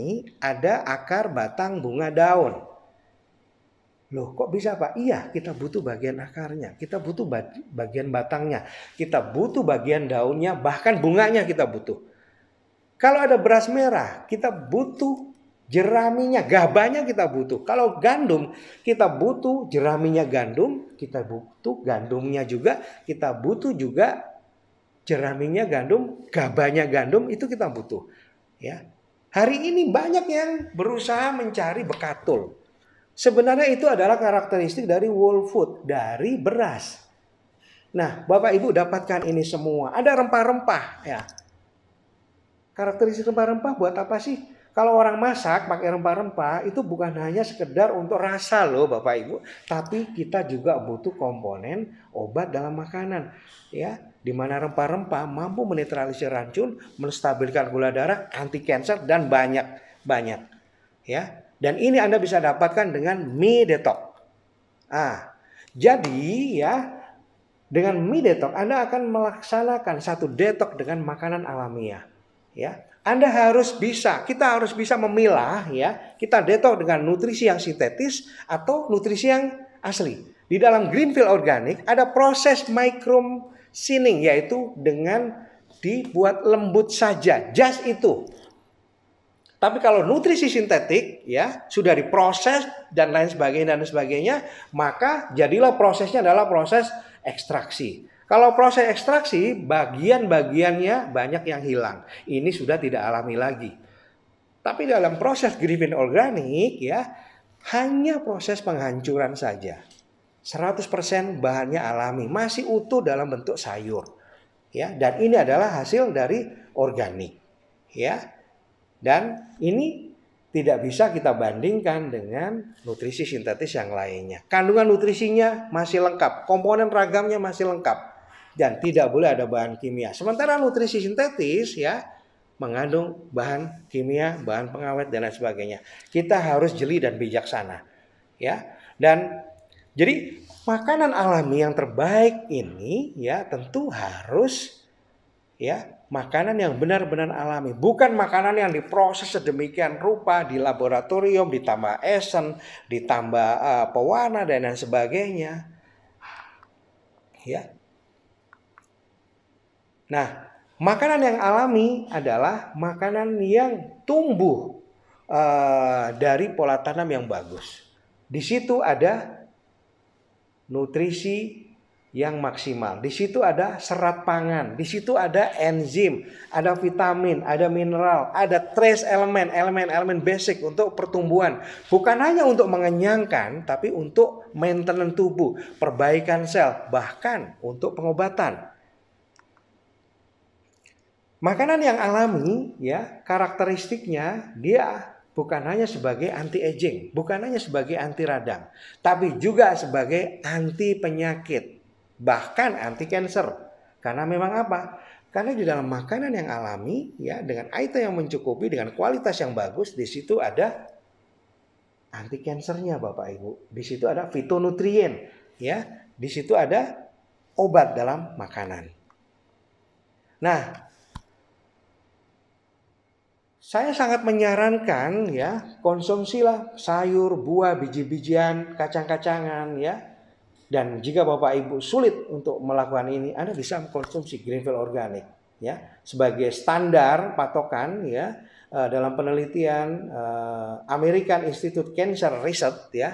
ada akar, batang, bunga, daun. Loh, kok bisa, Pak? Iya, kita butuh bagian akarnya, kita butuh bagian batangnya, kita butuh bagian daunnya, bahkan bunganya kita butuh. Kalau ada beras merah, kita butuh jeraminya, gabahnya kita butuh. Kalau gandum, kita butuh jeraminya gandum, kita butuh gandumnya juga, kita butuh juga jeraminya gandum, gabahnya gandum, itu kita butuh. Ya. Hari ini banyak yang berusaha mencari bekatul. Sebenarnya itu adalah karakteristik dari whole food, dari beras. Nah, Bapak Ibu dapatkan ini semua. Ada rempah-rempah, ya. Karakteristik rempah-rempah buat apa sih? Kalau orang masak pakai rempah-rempah itu bukan hanya sekedar untuk rasa loh Bapak Ibu, tapi kita juga butuh komponen obat dalam makanan, ya. Di mana rempah-rempah mampu menetralisir racun, menstabilkan gula darah, anti cancer, dan banyak, ya. Dan ini Anda bisa dapatkan dengan Me Detox. Jadi ya, dengan Me Detox Anda akan melaksanakan satu detox dengan makanan alamiah. Ya, Anda harus bisa, kita harus bisa memilah, ya. Kita detox dengan nutrisi yang sintetis atau nutrisi yang asli. Di dalam Greenfield organik ada proses Sining yaitu dengan dibuat lembut saja, just itu. Tapi kalau nutrisi sintetik ya sudah diproses dan lain sebagainya, maka jadilah prosesnya adalah proses ekstraksi. Kalau proses ekstraksi bagian-bagiannya banyak yang hilang. Ini sudah tidak alami lagi. Tapi dalam proses green organik ya hanya proses penghancuran saja. 100% bahannya alami, masih utuh dalam bentuk sayur. Ya, dan ini adalah hasil dari organik. Ya. Dan ini tidak bisa kita bandingkan dengan nutrisi sintetis yang lainnya. Kandungan nutrisinya masih lengkap, komponen ragamnya masih lengkap, dan tidak boleh ada bahan kimia. Sementara nutrisi sintetis ya mengandung bahan kimia, bahan pengawet dan lain sebagainya. Kita harus jeli dan bijaksana. Ya. Dan jadi makanan alami yang terbaik ini ya tentu harus ya makanan yang benar-benar alami, bukan makanan yang diproses sedemikian rupa di laboratorium, ditambah esen, ditambah pewarna dan lain sebagainya. Ya. Nah, makanan yang alami adalah makanan yang tumbuh dari pola tanam yang bagus. Di situ ada nutrisi yang maksimal. Di situ ada serat pangan, di situ ada enzim, ada vitamin, ada mineral, ada trace elemen basic untuk pertumbuhan. Bukan hanya untuk mengenyangkan, tapi untuk maintenance tubuh, perbaikan sel, bahkan untuk pengobatan. Makanan yang alami ya, karakteristiknya dia bukan hanya sebagai anti-aging, bukan hanya sebagai anti radang, tapi juga sebagai anti penyakit. Bahkan anti cancer. Karena memang apa? Karena di dalam makanan yang alami ya dengan item yang mencukupi dengan kualitas yang bagus, di situ ada anti cancernya Bapak Ibu. Di situ ada fitonutrien ya. Di situ ada obat dalam makanan. Nah, saya sangat menyarankan ya konsumsilah sayur, buah, biji-bijian, kacang-kacangan ya. Dan jika Bapak Ibu sulit untuk melakukan ini, Anda bisa mengkonsumsi Greenfield organik ya sebagai standar patokan ya dalam penelitian American Institute Cancer Research ya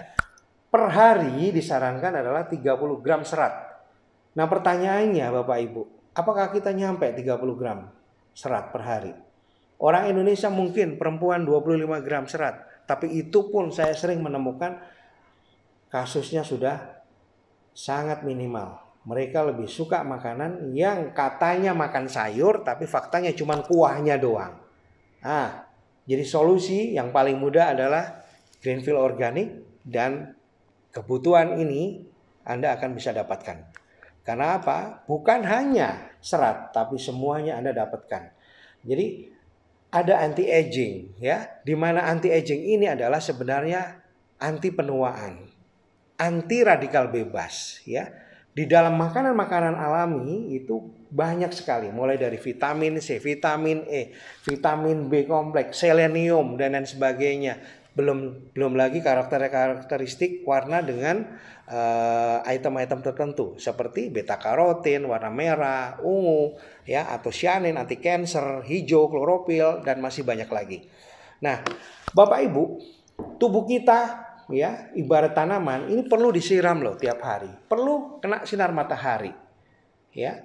per hari disarankan adalah 30 gram serat. Nah pertanyaannya Bapak Ibu, apakah kita nyampe 30 gram serat per hari? Orang Indonesia mungkin perempuan 25 gram serat, tapi itu pun saya sering menemukan kasusnya sudah sangat minimal. Mereka lebih suka makanan yang katanya makan sayur tapi faktanya cuma kuahnya doang. Nah, jadi solusi yang paling mudah adalah Greenfield organik dan kebutuhan ini Anda akan bisa dapatkan. Karena apa? Bukan hanya serat tapi semuanya Anda dapatkan. Jadi ada anti aging ya, di mana anti aging ini adalah sebenarnya anti penuaan. Anti radikal bebas ya. Di dalam makanan-makanan alami itu banyak sekali, mulai dari vitamin C, vitamin E, vitamin B kompleks, selenium dan lain sebagainya. Belum lagi karakteristik warna dengan item-item tertentu seperti beta karotin, warna merah, ungu ya atau cyanin, anti cancer, hijau, klorofil dan masih banyak lagi. Nah, Bapak Ibu, tubuh kita ya ibarat tanaman ini perlu disiram loh tiap hari, perlu kena sinar matahari ya.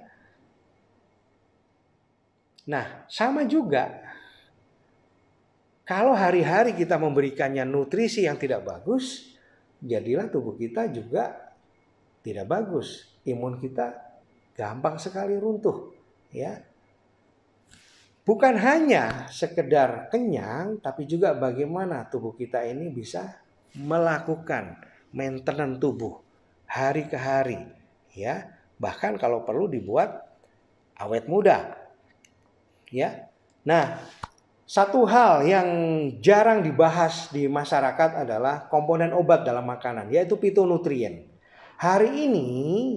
Nah sama juga kalau hari-hari kita memberikannya nutrisi yang tidak bagus, jadilah tubuh kita juga tidak bagus, imun kita gampang sekali runtuh ya. Bukan hanya sekedar kenyang, tapi juga bagaimana tubuh kita ini bisa melakukan maintenance tubuh hari ke hari ya, bahkan kalau perlu dibuat awet muda ya. Nah, satu hal yang jarang dibahas di masyarakat adalah komponen obat dalam makanan, yaitu fitonutrien. Hari ini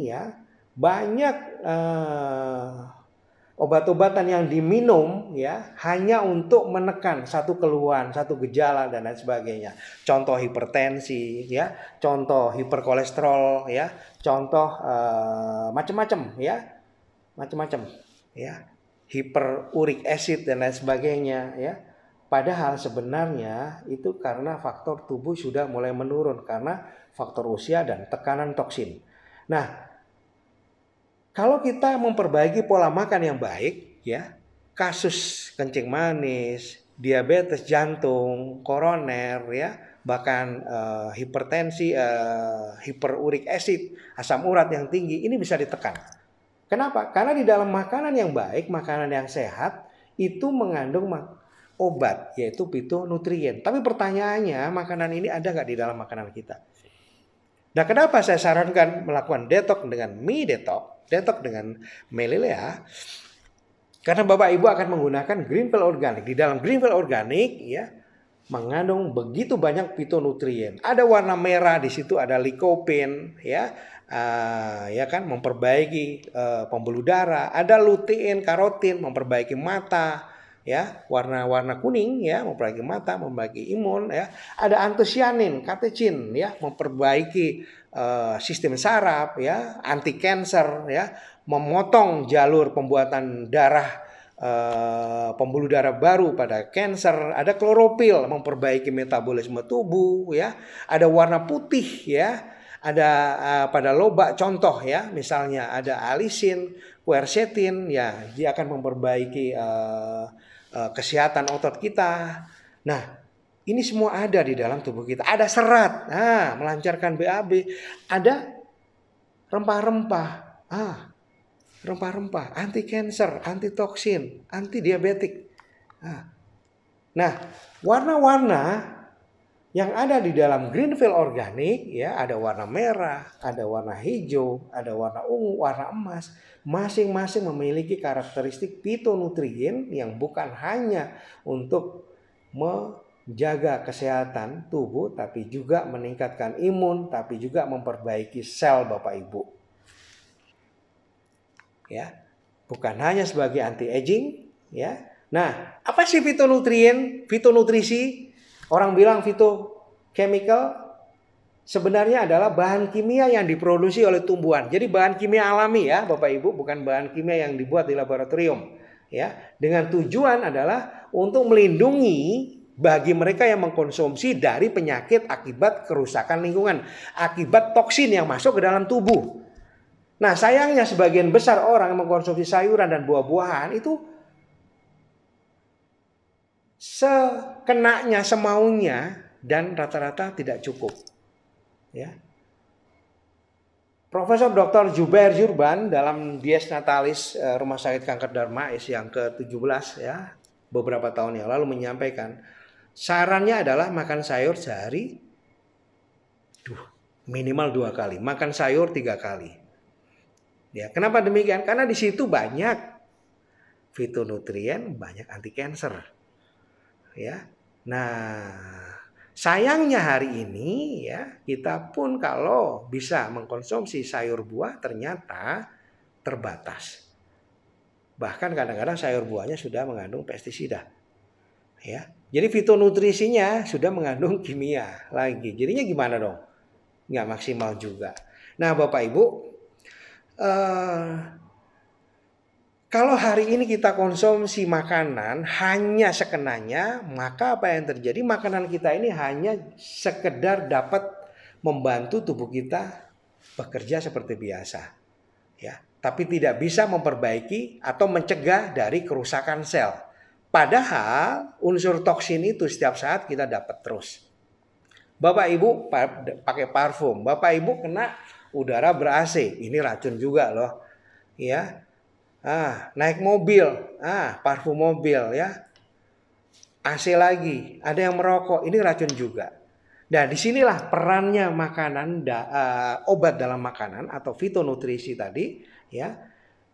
ya banyak obat-obatan yang diminum ya hanya untuk menekan satu keluhan, satu gejala dan lain sebagainya. Contoh hipertensi ya, contoh hiperkolesterol ya, contoh macam-macam ya. macam-macam, ya, hiperuric acid dan lain sebagainya, ya. Padahal sebenarnya itu karena faktor tubuh sudah mulai menurun karena faktor usia dan tekanan toksin. Nah, kalau kita memperbaiki pola makan yang baik, ya, kasus kencing manis, diabetes jantung, koroner, ya, bahkan hipertensi, hiperuric acid, asam urat yang tinggi, ini bisa ditekan. Kenapa? Karena di dalam makanan yang baik, makanan yang sehat, itu mengandung obat, yaitu fitonutrien. Tapi pertanyaannya, makanan ini ada nggak di dalam makanan kita? Nah, kenapa saya sarankan melakukan detox dengan mie detox dengan Melilea? Karena Bapak Ibu akan menggunakan Greenfield Organic. Di dalam Greenfield Organic, ya, mengandung begitu banyak fitonutrien. Ada warna merah, di situ ada lycopene, ya. Ya kan, memperbaiki pembuluh darah. Ada lutein, karotin, memperbaiki mata, ya. Warna-warna kuning, ya, memperbaiki mata, memperbaiki imun, ya. Ada antosianin, katechin, ya, memperbaiki sistem saraf, ya, anti cancer, ya, memotong jalur pembuatan darah, pembuluh darah baru pada kanker. Ada klorofil, memperbaiki metabolisme tubuh, ya. Ada warna putih, ya. Ada pada lobak contoh, ya, misalnya ada alisin, quercetin, ya, dia akan memperbaiki kesehatan otot kita. Nah, ini semua ada di dalam tubuh kita. Ada serat, melancarkan BAB. Ada rempah-rempah, rempah-rempah, anti cancer, anti toksin, anti diabetik. Nah, warna-warna yang ada di dalam Greenfield Organic, ya, ada warna merah, ada warna hijau, ada warna ungu, warna emas. Masing-masing memiliki karakteristik fitonutrien yang bukan hanya untuk menjaga kesehatan tubuh, tapi juga meningkatkan imun, tapi juga memperbaiki sel Bapak Ibu. Ya, bukan hanya sebagai anti-aging, ya. Nah, apa sih fitonutrien, fitonutrisi? Orang bilang fitochemical sebenarnya adalah bahan kimia yang diproduksi oleh tumbuhan. Jadi bahan kimia alami, ya Bapak Ibu, bukan bahan kimia yang dibuat di laboratorium, ya. Dengan tujuan adalah untuk melindungi bagi mereka yang mengkonsumsi dari penyakit akibat kerusakan lingkungan, akibat toksin yang masuk ke dalam tubuh. Nah, sayangnya sebagian besar orang yang mengkonsumsi sayuran dan buah-buahan itu sekenanya, semaunya, dan rata-rata tidak cukup, ya. Profesor Dr. Zubair Jurban dalam Dies Natalis Rumah Sakit Kanker Darmais yang ke-17, ya, beberapa tahun yang lalu menyampaikan sarannya adalah makan sayur sehari minimal 2 kali, makan sayur 3 kali. Ya, kenapa demikian? Karena di situ banyak fitonutrien, banyak anti cancer. Ya. Nah, sayangnya hari ini, ya, kita pun kalau bisa mengkonsumsi sayur buah ternyata terbatas. Bahkan kadang-kadang sayur buahnya sudah mengandung pestisida. Ya. Jadi fitonutrisinya sudah mengandung kimia lagi. Jadinya gimana dong? Nggak maksimal juga. Nah, Bapak Ibu, kalau hari ini kita konsumsi makanan hanya sekenanya, maka apa yang terjadi? Makanan kita ini hanya sekedar dapat membantu tubuh kita bekerja seperti biasa, ya. Tapi tidak bisa memperbaiki atau mencegah dari kerusakan sel. Padahal unsur toksin itu setiap saat kita dapat terus. Bapak Ibu pakai parfum, Bapak Ibu kena udara ber-AC, ini racun juga loh, ya. Naik mobil, parfum mobil, ya, AC lagi, ada yang merokok, ini racun juga. Nah, disinilah perannya makanan, obat dalam makanan atau fitonutrisi tadi, ya,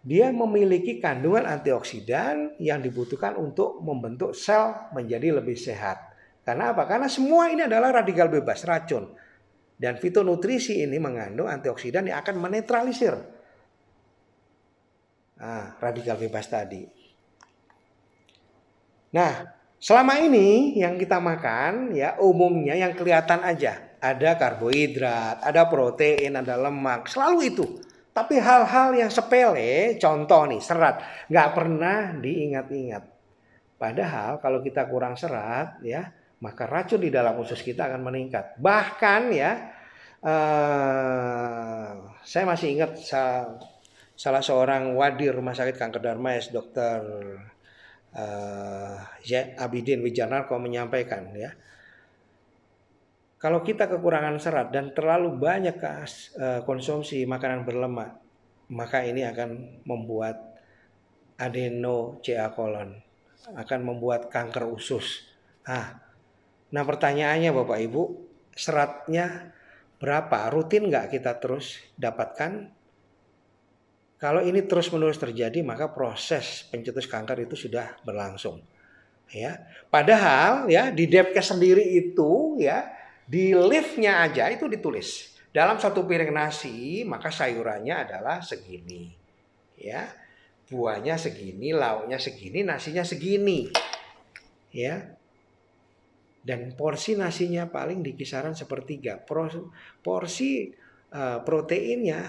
dia memiliki kandungan antioksidan yang dibutuhkan untuk membentuk sel menjadi lebih sehat. Karena apa? Karena semua ini adalah radikal bebas, racun. Dan fitonutrisi ini mengandung antioksidan yang akan menetralisir radikal bebas tadi. Nah, selama ini yang kita makan, ya, umumnya yang kelihatan aja. Ada karbohidrat, ada protein, ada lemak. Selalu itu. Tapi hal-hal yang sepele, contoh nih serat, nggak pernah diingat-ingat. Padahal kalau kita kurang serat, ya, maka racun di dalam usus kita akan meningkat. Bahkan ya, saya masih ingat salah seorang wadir Rumah Sakit Kanker Darmais, Dr. Abidin Wijanarko menyampaikan, ya, kalau kita kekurangan serat dan terlalu banyak konsumsi makanan berlemak, maka ini akan membuat adeno-CA kolon, akan membuat kanker usus. Nah pertanyaannya Bapak Ibu, seratnya berapa? Rutin nggak kita terus dapatkan? Kalau ini terus-menerus terjadi, maka proses pencetus kanker itu sudah berlangsung. Ya, padahal ya di Depkes sendiri itu ya, di liftnya aja itu ditulis dalam satu piring nasi maka sayurannya adalah segini, ya, buahnya segini, lauknya segini, nasinya segini, ya, dan porsi nasinya paling di kisaran sepertiga, porsi proteinnya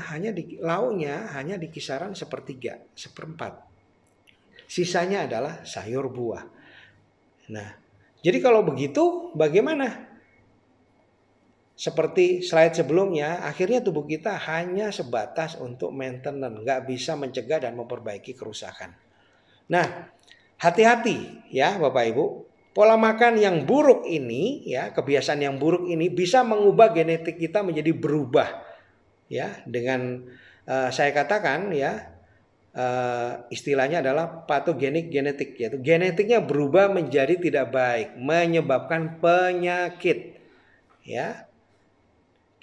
lauknya hanya di kisaran sepertiga, seperempat, sisanya adalah sayur buah. Nah, jadi kalau begitu bagaimana? Seperti slide sebelumnya, akhirnya tubuh kita hanya sebatas untuk maintenance, nggak bisa mencegah dan memperbaiki kerusakan. Nah, hati-hati ya Bapak Ibu, pola makan yang buruk ini, ya, kebiasaan yang buruk ini bisa mengubah genetik kita menjadi berubah, ya, dengan saya katakan ya, istilahnya adalah patogenik genetik, yaitu genetiknya berubah menjadi tidak baik, menyebabkan penyakit, ya,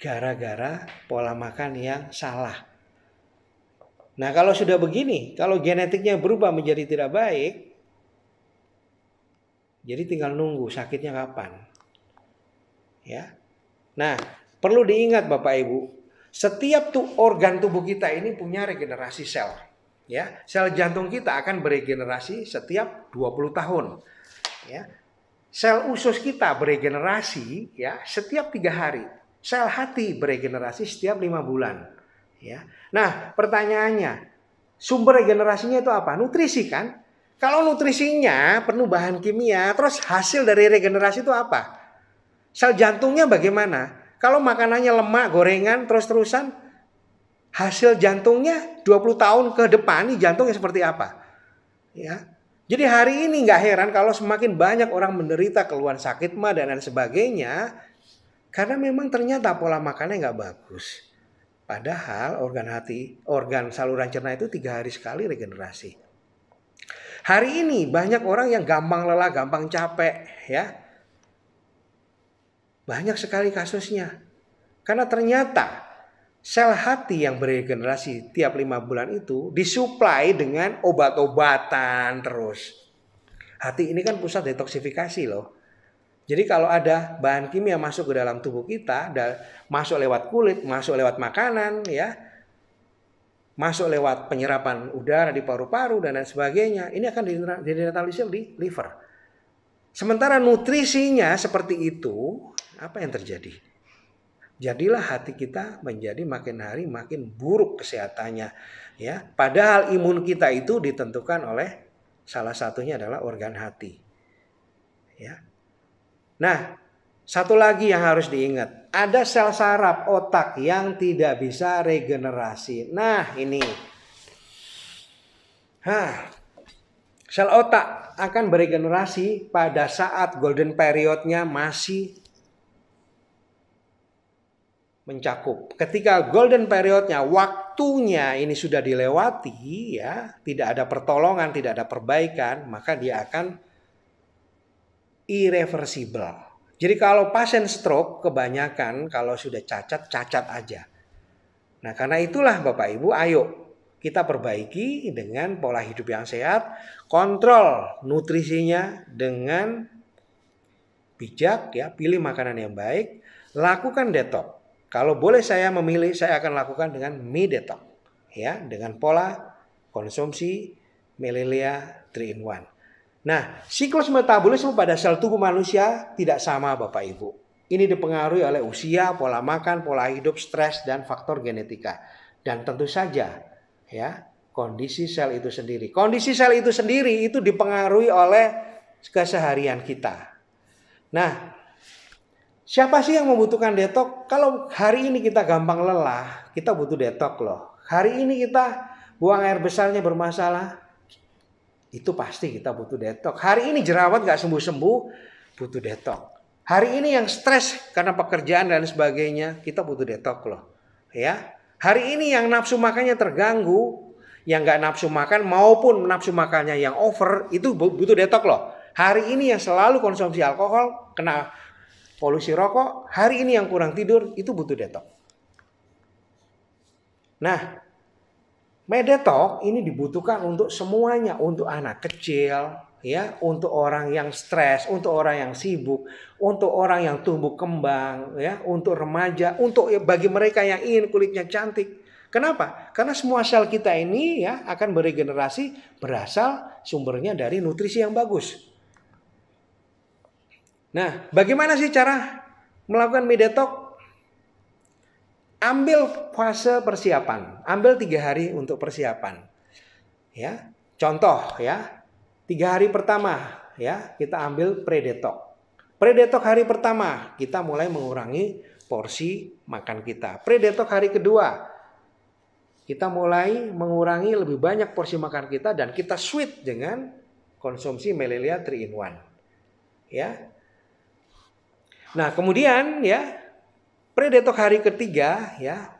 gara-gara pola makan yang salah. Nah kalau sudah begini, kalau genetiknya berubah menjadi tidak baik, jadi tinggal nunggu sakitnya kapan. Ya. Nah perlu diingat Bapak Ibu, setiap organ tubuh kita ini punya regenerasi sel. Ya, sel jantung kita akan beregenerasi setiap 20 tahun. Ya. Sel usus kita beregenerasi ya setiap 3 hari. Sel hati beregenerasi setiap 5 bulan. Ya. Nah pertanyaannya, sumber regenerasinya itu apa? Nutrisi kan? Kalau nutrisinya penuh bahan kimia, terus hasil dari regenerasi itu apa? Sel jantungnya bagaimana? Kalau makanannya lemak, gorengan, terus-terusan, hasil jantungnya 20 tahun ke depan, nih jantungnya seperti apa? Ya. Jadi hari ini nggak heran kalau semakin banyak orang menderita keluhan sakit mah dan lain sebagainya. Karena memang ternyata pola makannya nggak bagus. Padahal organ saluran cerna itu 3 hari sekali regenerasi. Hari ini banyak orang yang gampang lelah, gampang capek, ya. Banyak sekali kasusnya. Karena ternyata sel hati yang beregenerasi tiap 5 bulan itu disuplai dengan obat-obatan terus. Hati ini kan pusat detoksifikasi loh. Jadi kalau ada bahan kimia masuk ke dalam tubuh kita, masuk lewat kulit, masuk lewat makanan, ya, masuk lewat penyerapan udara di paru-paru dan lain sebagainya, ini akan dinetralisir di liver. Sementara nutrisinya seperti itu, apa yang terjadi? Jadilah hati kita menjadi makin hari makin buruk kesehatannya, ya. Padahal imun kita itu ditentukan oleh salah satunya adalah organ hati, ya. Nah, satu lagi yang harus diingat, ada sel saraf otak yang tidak bisa regenerasi. Nah, ini. Sel otak akan beregenerasi pada saat golden periodnya masih mencakup. Ketika golden periodnya, waktunya ini sudah dilewati, ya, tidak ada pertolongan, tidak ada perbaikan, maka dia akan irreversible. Jadi kalau pasien stroke kebanyakan kalau sudah cacat aja. Nah karena itulah Bapak Ibu, ayo kita perbaiki dengan pola hidup yang sehat, kontrol nutrisinya dengan bijak, ya, pilih makanan yang baik, lakukan detox. Kalau boleh saya memilih, saya akan lakukan dengan mie detox, ya, dengan pola konsumsi Melilia 3 in 1. Nah, siklus metabolisme pada sel tubuh manusia tidak sama Bapak Ibu. Ini dipengaruhi oleh usia, pola makan, pola hidup, stres, dan faktor genetika. Dan tentu saja ya, kondisi sel itu sendiri. Kondisi sel itu sendiri itu dipengaruhi oleh keseharian kita. Nah, siapa sih yang membutuhkan detox? Kalau hari ini kita gampang lelah, kita butuh detox loh. Hari ini kita buang air besarnya bermasalah, itu pasti kita butuh detox. Hari ini jerawat gak sembuh-sembuh, butuh detox. Hari ini yang stres karena pekerjaan dan sebagainya, kita butuh detox loh. Ya, hari ini yang nafsu makannya terganggu, yang gak nafsu makan maupun nafsu makannya yang over, itu butuh detox loh. Hari ini yang selalu konsumsi alkohol, kena polusi rokok, hari ini yang kurang tidur, itu butuh detox. Nah, Medetox ini dibutuhkan untuk semuanya, untuk anak kecil, ya, untuk orang yang stres, untuk orang yang sibuk, untuk orang yang tumbuh kembang, ya, untuk remaja, untuk bagi mereka yang ingin kulitnya cantik. Kenapa? Karena semua sel kita ini ya akan beregenerasi berasal sumbernya dari nutrisi yang bagus. Nah, bagaimana sih cara melakukan Medetox? Ambil fase persiapan, ambil 3 hari untuk persiapan. Ya, contoh ya, 3 hari pertama ya kita ambil pre-detox. Pre-detox hari pertama kita mulai mengurangi porsi makan kita. Pre-detox hari kedua kita mulai mengurangi lebih banyak porsi makan kita dan kita switch dengan konsumsi Melalia 3 in 1. Ya. Nah, kemudian ya pre-detox hari ketiga ya,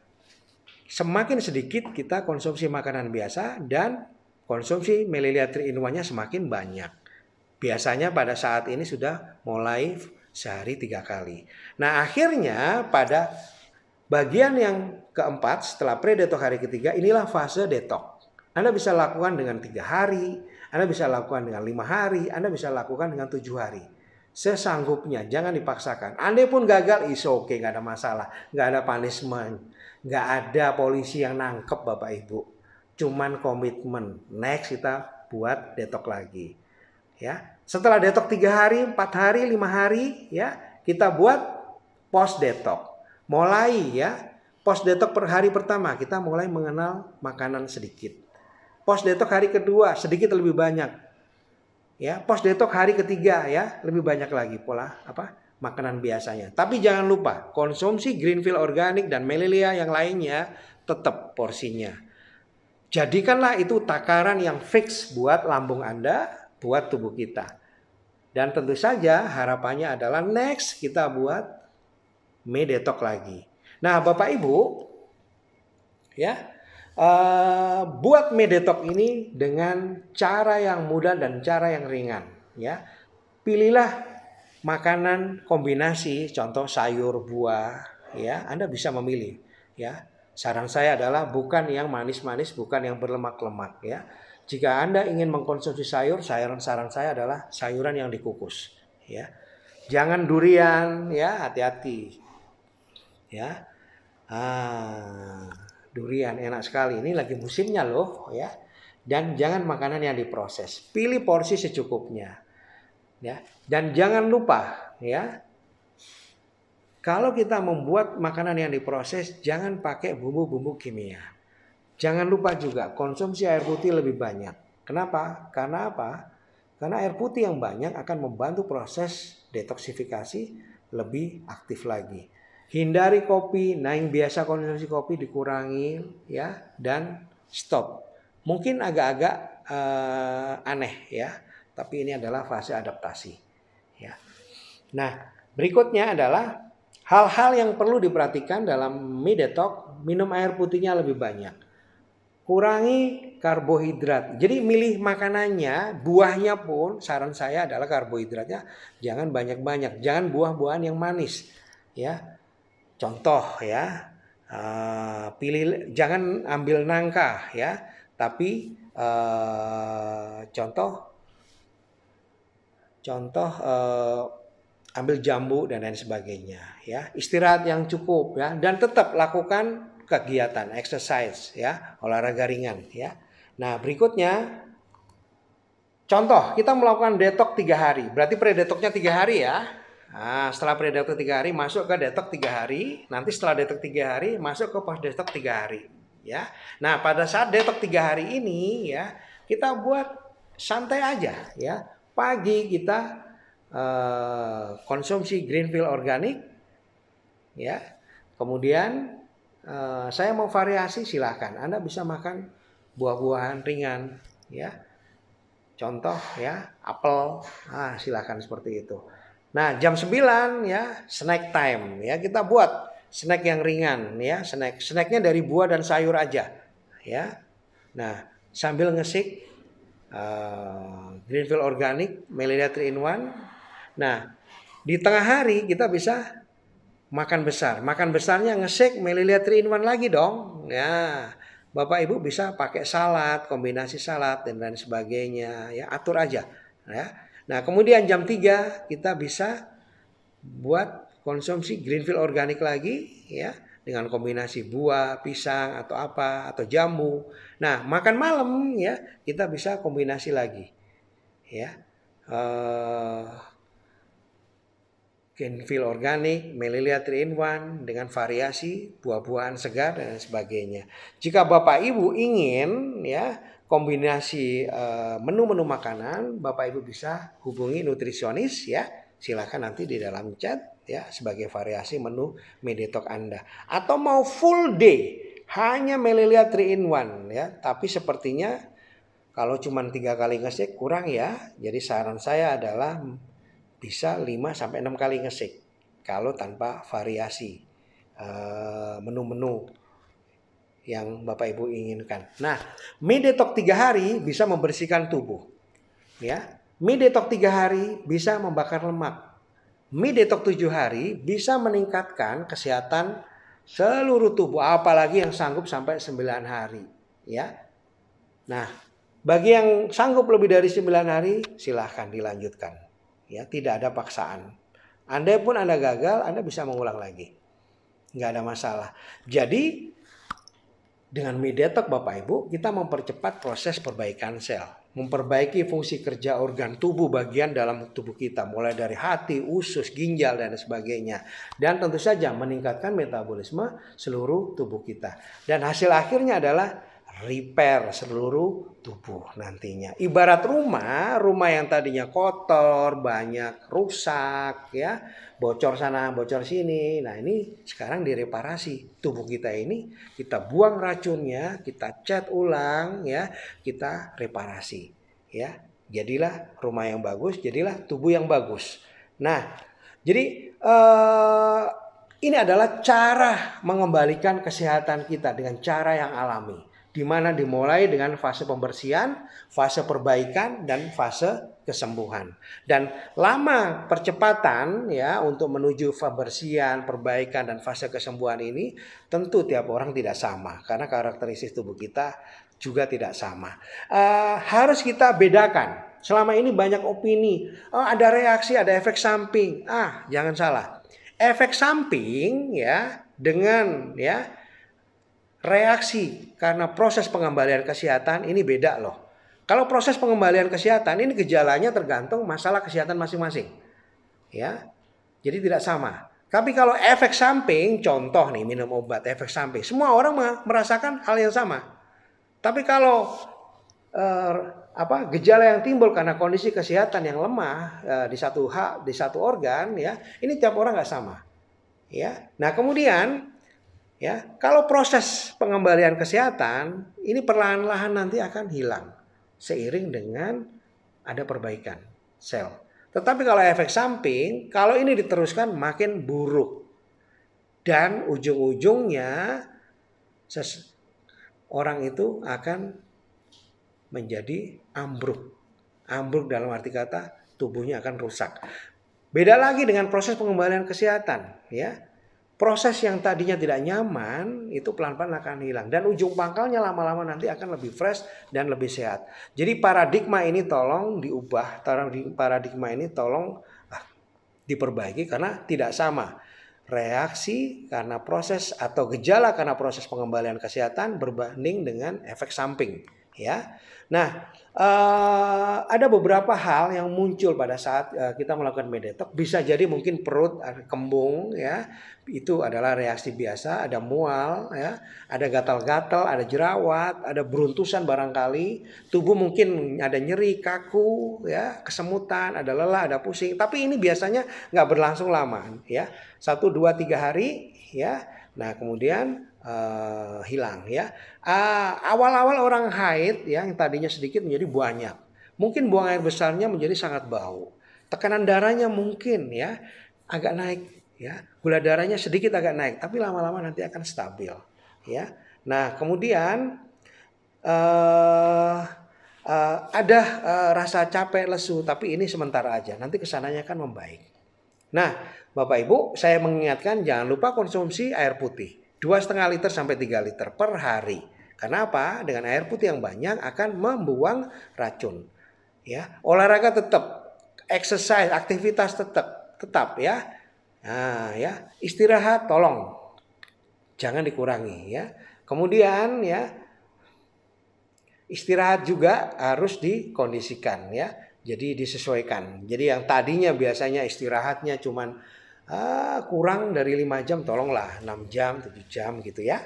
semakin sedikit kita konsumsi makanan biasa dan konsumsi Melalia 3 in 1-nya semakin banyak. Biasanya pada saat ini sudah mulai sehari 3 kali. Nah, akhirnya pada bagian yang keempat setelah pre-detox hari ketiga, inilah fase detox. Anda bisa lakukan dengan 3 hari, Anda bisa lakukan dengan 5 hari, Anda bisa lakukan dengan 7 hari. Sesanggupnya, jangan dipaksakan. Andai pun gagal, is okay, gak ada masalah. Gak ada punishment. Gak ada polisi yang nangkep Bapak Ibu. Cuman komitmen. Next kita buat detox lagi. Ya, setelah detox 3 hari, 4 hari, 5 hari, ya kita buat post detox. Mulai ya, post detox per hari pertama kita mulai mengenal makanan sedikit. Post detox hari kedua sedikit lebih banyak. Ya, post detox hari ketiga ya, lebih banyak lagi pola makanan biasanya. Tapi jangan lupa konsumsi Greenfield organik dan Melalia yang lainnya tetap porsinya. Jadikanlah itu takaran yang fix buat lambung Anda, buat tubuh kita. Dan tentu saja harapannya adalah next kita buat Medetox lagi. Nah, Bapak Ibu ya, buat Medetox ini dengan cara yang mudah dan cara yang ringan ya. Pilihlah makanan kombinasi, contoh sayur, buah ya. Anda bisa memilih ya. Saran saya adalah bukan yang manis-manis, bukan yang berlemak-lemak ya. Jika Anda ingin mengkonsumsi sayur, saran saya adalah sayuran yang dikukus ya. Jangan durian ya, hati-hati ya. Durian enak sekali, ini lagi musimnya loh ya. Dan jangan makanan yang diproses, pilih porsi secukupnya ya. Dan jangan lupa ya, kalau kita membuat makanan yang diproses jangan pakai bumbu-bumbu kimia. Jangan lupa juga konsumsi air putih lebih banyak. Kenapa? Karena apa? Karena air putih yang banyak akan membantu proses detoksifikasi lebih aktif lagi. Hindari kopi, nah yang biasa konsumsi kopi dikurangi ya, dan stop. Mungkin agak-agak aneh ya, tapi ini adalah fase adaptasi ya. Nah, berikutnya adalah hal-hal yang perlu diperhatikan dalam Medetox. Minum air putihnya lebih banyak. Kurangi karbohidrat. Jadi milih makanannya, buahnya pun saran saya adalah karbohidratnya jangan banyak-banyak. Jangan buah-buahan yang manis ya. Contoh ya, jangan ambil nangka ya, tapi contoh ambil jambu dan lain sebagainya ya. Istirahat yang cukup ya, dan tetap lakukan kegiatan exercise ya, olahraga ringan ya. Nah, berikutnya contoh kita melakukan detox 3 hari. Berarti pre-detoxnya 3 hari ya. Nah, setelah pre-detox 3 hari masuk ke detox 3 hari. Nanti setelah detox 3 hari masuk ke post detox 3 hari. ya. Nah, pada saat detox 3 hari ini ya, kita buat santai aja ya. Pagi kita konsumsi Greenfield organik ya. Kemudian saya mau variasi, silahkan. Anda bisa makan buah-buahan ringan ya. Contoh ya, apel. Silahkan seperti itu. Nah, jam 9 ya, snack time ya. Kita buat snack yang ringan ya, snacknya dari buah dan sayur aja ya. Nah, sambil ngesik Greenfield organik Melinda 3 in 1. Nah, di tengah hari kita bisa makan besar. Makan besarnya ngesik Melinda 3 in 1 lagi dong. Ya, Bapak Ibu bisa pakai salad, kombinasi salad dan lain sebagainya ya, atur aja ya. Nah, kemudian jam 3 kita bisa buat konsumsi Greenfield organik lagi ya, dengan kombinasi buah, pisang atau apa atau jamu. Nah, makan malam ya kita bisa kombinasi lagi ya. Greenfield organik, Melinda 3 in 1 dengan variasi buah-buahan segar dan sebagainya. Jika Bapak Ibu ingin ya kombinasi menu-menu makanan, Bapak Ibu bisa hubungi nutrisionis ya. Silakan nanti di dalam chat ya sebagai variasi menu Medetok Anda. Atau mau full day hanya Melinda 3 in 1 ya. Tapi sepertinya kalau cuma 3 kali ngesik kurang ya. Jadi saran saya adalah bisa 5-6 kali ngesik kalau tanpa variasi menu-menu yang Bapak Ibu inginkan. Nah, mie detox 3 hari bisa membersihkan tubuh. Ya. Mie detox 3 hari bisa membakar lemak. Mie detox 7 hari bisa meningkatkan kesehatan seluruh tubuh, apalagi yang sanggup sampai 9 hari, ya. Nah, bagi yang sanggup lebih dari 9 hari, silahkan dilanjutkan. Ya, tidak ada paksaan. Andai pun Anda gagal, Anda bisa mengulang lagi. Nggak ada masalah. Jadi, dengan mie detox Bapak Ibu, kita mempercepat proses perbaikan sel. Memperbaiki fungsi kerja organ tubuh bagian dalam tubuh kita. Mulai dari hati, usus, ginjal, dan sebagainya. Dan tentu saja meningkatkan metabolisme seluruh tubuh kita. Dan hasil akhirnya adalah repair seluruh tubuh nantinya. Ibarat rumah yang tadinya kotor, banyak rusak ya, bocor sana, bocor sini. Nah, ini sekarang direparasi. Tubuh kita ini kita buang racunnya, kita cat ulang ya, kita reparasi ya. Jadilah rumah yang bagus, jadilah tubuh yang bagus. Nah, jadi ini adalah cara mengembalikan kesehatan kita dengan cara yang alami. Di mana dimulai dengan fase pembersihan, fase perbaikan, dan fase kesembuhan. Dan lama percepatan ya untuk menuju pembersihan, perbaikan, dan fase kesembuhan ini tentu tiap orang tidak sama. Karena karakteristik tubuh kita juga tidak sama. Harus kita bedakan. Selama ini banyak opini, ada reaksi, ada efek samping. Jangan salah. Efek samping ya dengan ya reaksi karena proses pengembalian kesehatan ini beda loh. Kalau proses pengembalian kesehatan ini gejalanya tergantung masalah kesehatan masing-masing. Ya. Jadi tidak sama. Tapi kalau efek samping, contoh nih minum obat efek samping, semua orang merasakan hal yang sama. Tapi kalau gejala yang timbul karena kondisi kesehatan yang lemah di satu organ ya, ini tiap orang nggak sama. Ya. Nah, kemudian ya, kalau proses pengembalian kesehatan ini perlahan-lahan nanti akan hilang seiring dengan ada perbaikan sel. Tetapi kalau efek samping, kalau ini diteruskan makin buruk. Dan ujung-ujungnya orang itu akan menjadi ambruk. Ambruk dalam arti kata tubuhnya akan rusak. Beda lagi dengan proses pengembalian kesehatan, ya. Proses yang tadinya tidak nyaman itu pelan-pelan akan hilang. Dan ujung pangkalnya lama-lama nanti akan lebih fresh dan lebih sehat. Jadi paradigma ini tolong diubah. Paradigma ini tolong diperbaiki karena tidak sama. Reaksi karena proses atau gejala karena proses pengembalian kesehatan berbanding dengan efek samping. ya. Nah, ada beberapa hal yang muncul pada saat kita melakukan medetok. Bisa jadi mungkin perut kembung, ya, itu adalah reaksi biasa. Ada mual, ya, ada gatal-gatal, ada jerawat, ada beruntusan barangkali. Tubuh mungkin ada nyeri, kaku, ya, kesemutan, ada lelah, ada pusing. Tapi ini biasanya nggak berlangsung lama, ya, 1, 2, 3 hari, ya. Nah kemudian hilang, ya. Awal-awal orang haid yang tadinya sedikit menjadi banyak. Mungkin buang air besarnya menjadi sangat bau. Tekanan darahnya mungkin, ya, agak naik, ya. Gula darahnya sedikit agak naik, tapi lama-lama nanti akan stabil, ya. Nah kemudian ada rasa capek, lesu, tapi ini sementara aja. Nanti kesananya kan membaik. Nah, Bapak Ibu, saya mengingatkan jangan lupa konsumsi air putih 2,5 liter sampai 3 liter per hari. Karena apa? Dengan air putih yang banyak akan membuang racun. Ya, olahraga tetap, exercise, aktivitas tetap, ya. Nah, ya, istirahat tolong jangan dikurangi, ya. Kemudian, ya, istirahat juga harus dikondisikan, ya. Jadi disesuaikan. Jadi yang tadinya biasanya istirahatnya cuman kurang dari 5 jam, tolonglah 6 jam, 7 jam gitu, ya.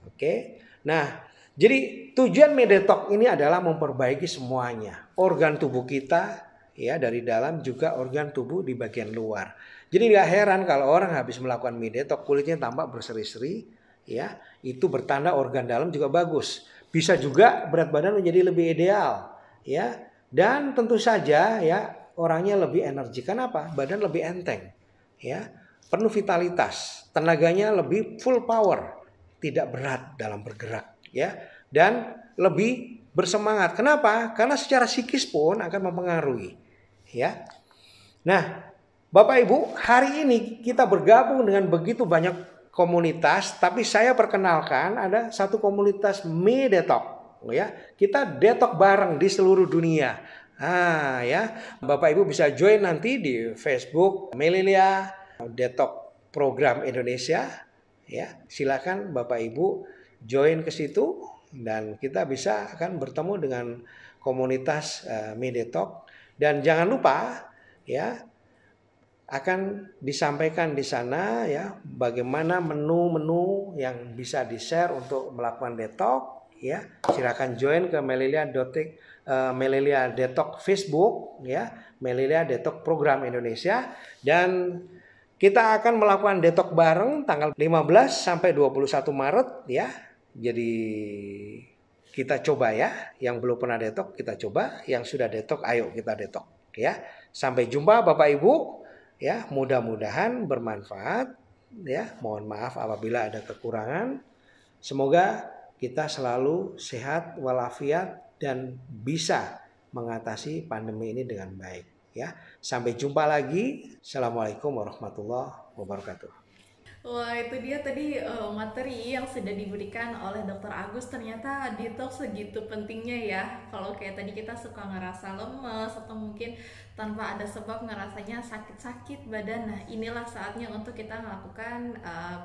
Oke. Nah, jadi tujuan medetok ini adalah memperbaiki semuanya. Organ tubuh kita, ya, dari dalam juga organ tubuh di bagian luar. Jadi nggak heran kalau orang habis melakukan medetok kulitnya tampak berseri-seri, ya. Itu bertanda organ dalam juga bagus. Bisa juga berat badan menjadi lebih ideal, ya. Dan tentu saja, ya, orangnya lebih energi. Kenapa? Badan lebih enteng, ya, penuh vitalitas, tenaganya lebih full power, tidak berat dalam bergerak, ya, dan lebih bersemangat. Kenapa? Karena secara psikis pun akan mempengaruhi, ya. Nah, Bapak Ibu, hari ini kita bergabung dengan begitu banyak komunitas, tapi saya perkenalkan ada satu komunitas Medetok. Ya, kita detok bareng di seluruh dunia. Ya, Bapak Ibu bisa join nanti di Facebook Melilia Detok Program Indonesia. Ya, silakan Bapak Ibu join ke situ dan kita bisa akan bertemu dengan komunitas Medetok. Dan jangan lupa, ya, akan disampaikan di sana, ya, bagaimana menu-menu yang bisa di-share untuk melakukan detok. Ya, silakan join ke Melilia Detok Facebook, ya, Melilia Detok Program Indonesia, dan kita akan melakukan detok bareng tanggal 15 sampai 21 Maret, ya. Jadi kita coba, ya, yang belum pernah detok kita coba, yang sudah detok ayo kita detok, ya. Sampai jumpa Bapak Ibu, ya, mudah-mudahan bermanfaat, ya. Mohon maaf apabila ada kekurangan. Semoga kita selalu sehat walafiat dan bisa mengatasi pandemi ini dengan baik, ya. Sampai jumpa lagi. Assalamualaikum warahmatullahi wabarakatuh. Wah, itu dia tadi materi yang sudah diberikan oleh Dokter Agus. Ternyata detox segitu pentingnya ya. Kalau kayak tadi kita suka ngerasa lemes atau mungkin tanpa ada sebab ngerasanya sakit-sakit badan. Nah, inilah saatnya untuk kita melakukan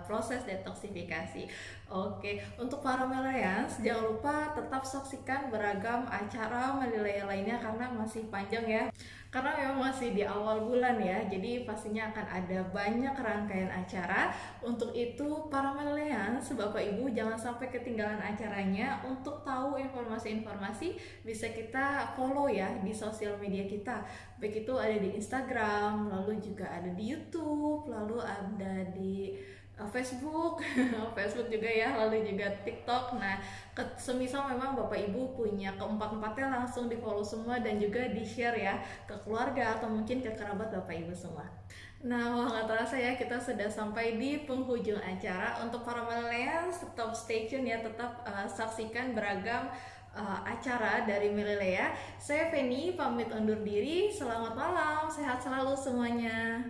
proses detoksifikasi. Oke, untuk para millennials jangan lupa tetap saksikan beragam acara millennial lainnya karena masih panjang ya. Karena memang masih di awal bulan ya, jadi pastinya akan ada banyak rangkaian acara. Untuk itu, para millennials, Bapak Ibu jangan sampai ketinggalan acaranya. Untuk tahu informasi-informasi bisa kita follow ya di sosial media kita. Baik itu ada di Instagram, lalu juga ada di YouTube, lalu ada di Facebook, Facebook juga ya, lalu juga TikTok. Nah, semisal memang Bapak Ibu punya keempat-empatnya langsung di follow semua dan juga di share ya ke keluarga atau mungkin ke kerabat Bapak Ibu semua. Nah, wah, nggak terasa ya kita sudah sampai di penghujung acara. Untuk para millennials tetap stay tune ya, tetap saksikan beragam acara dari Mililea. Saya Feni pamit undur diri. Selamat malam, sehat selalu semuanya.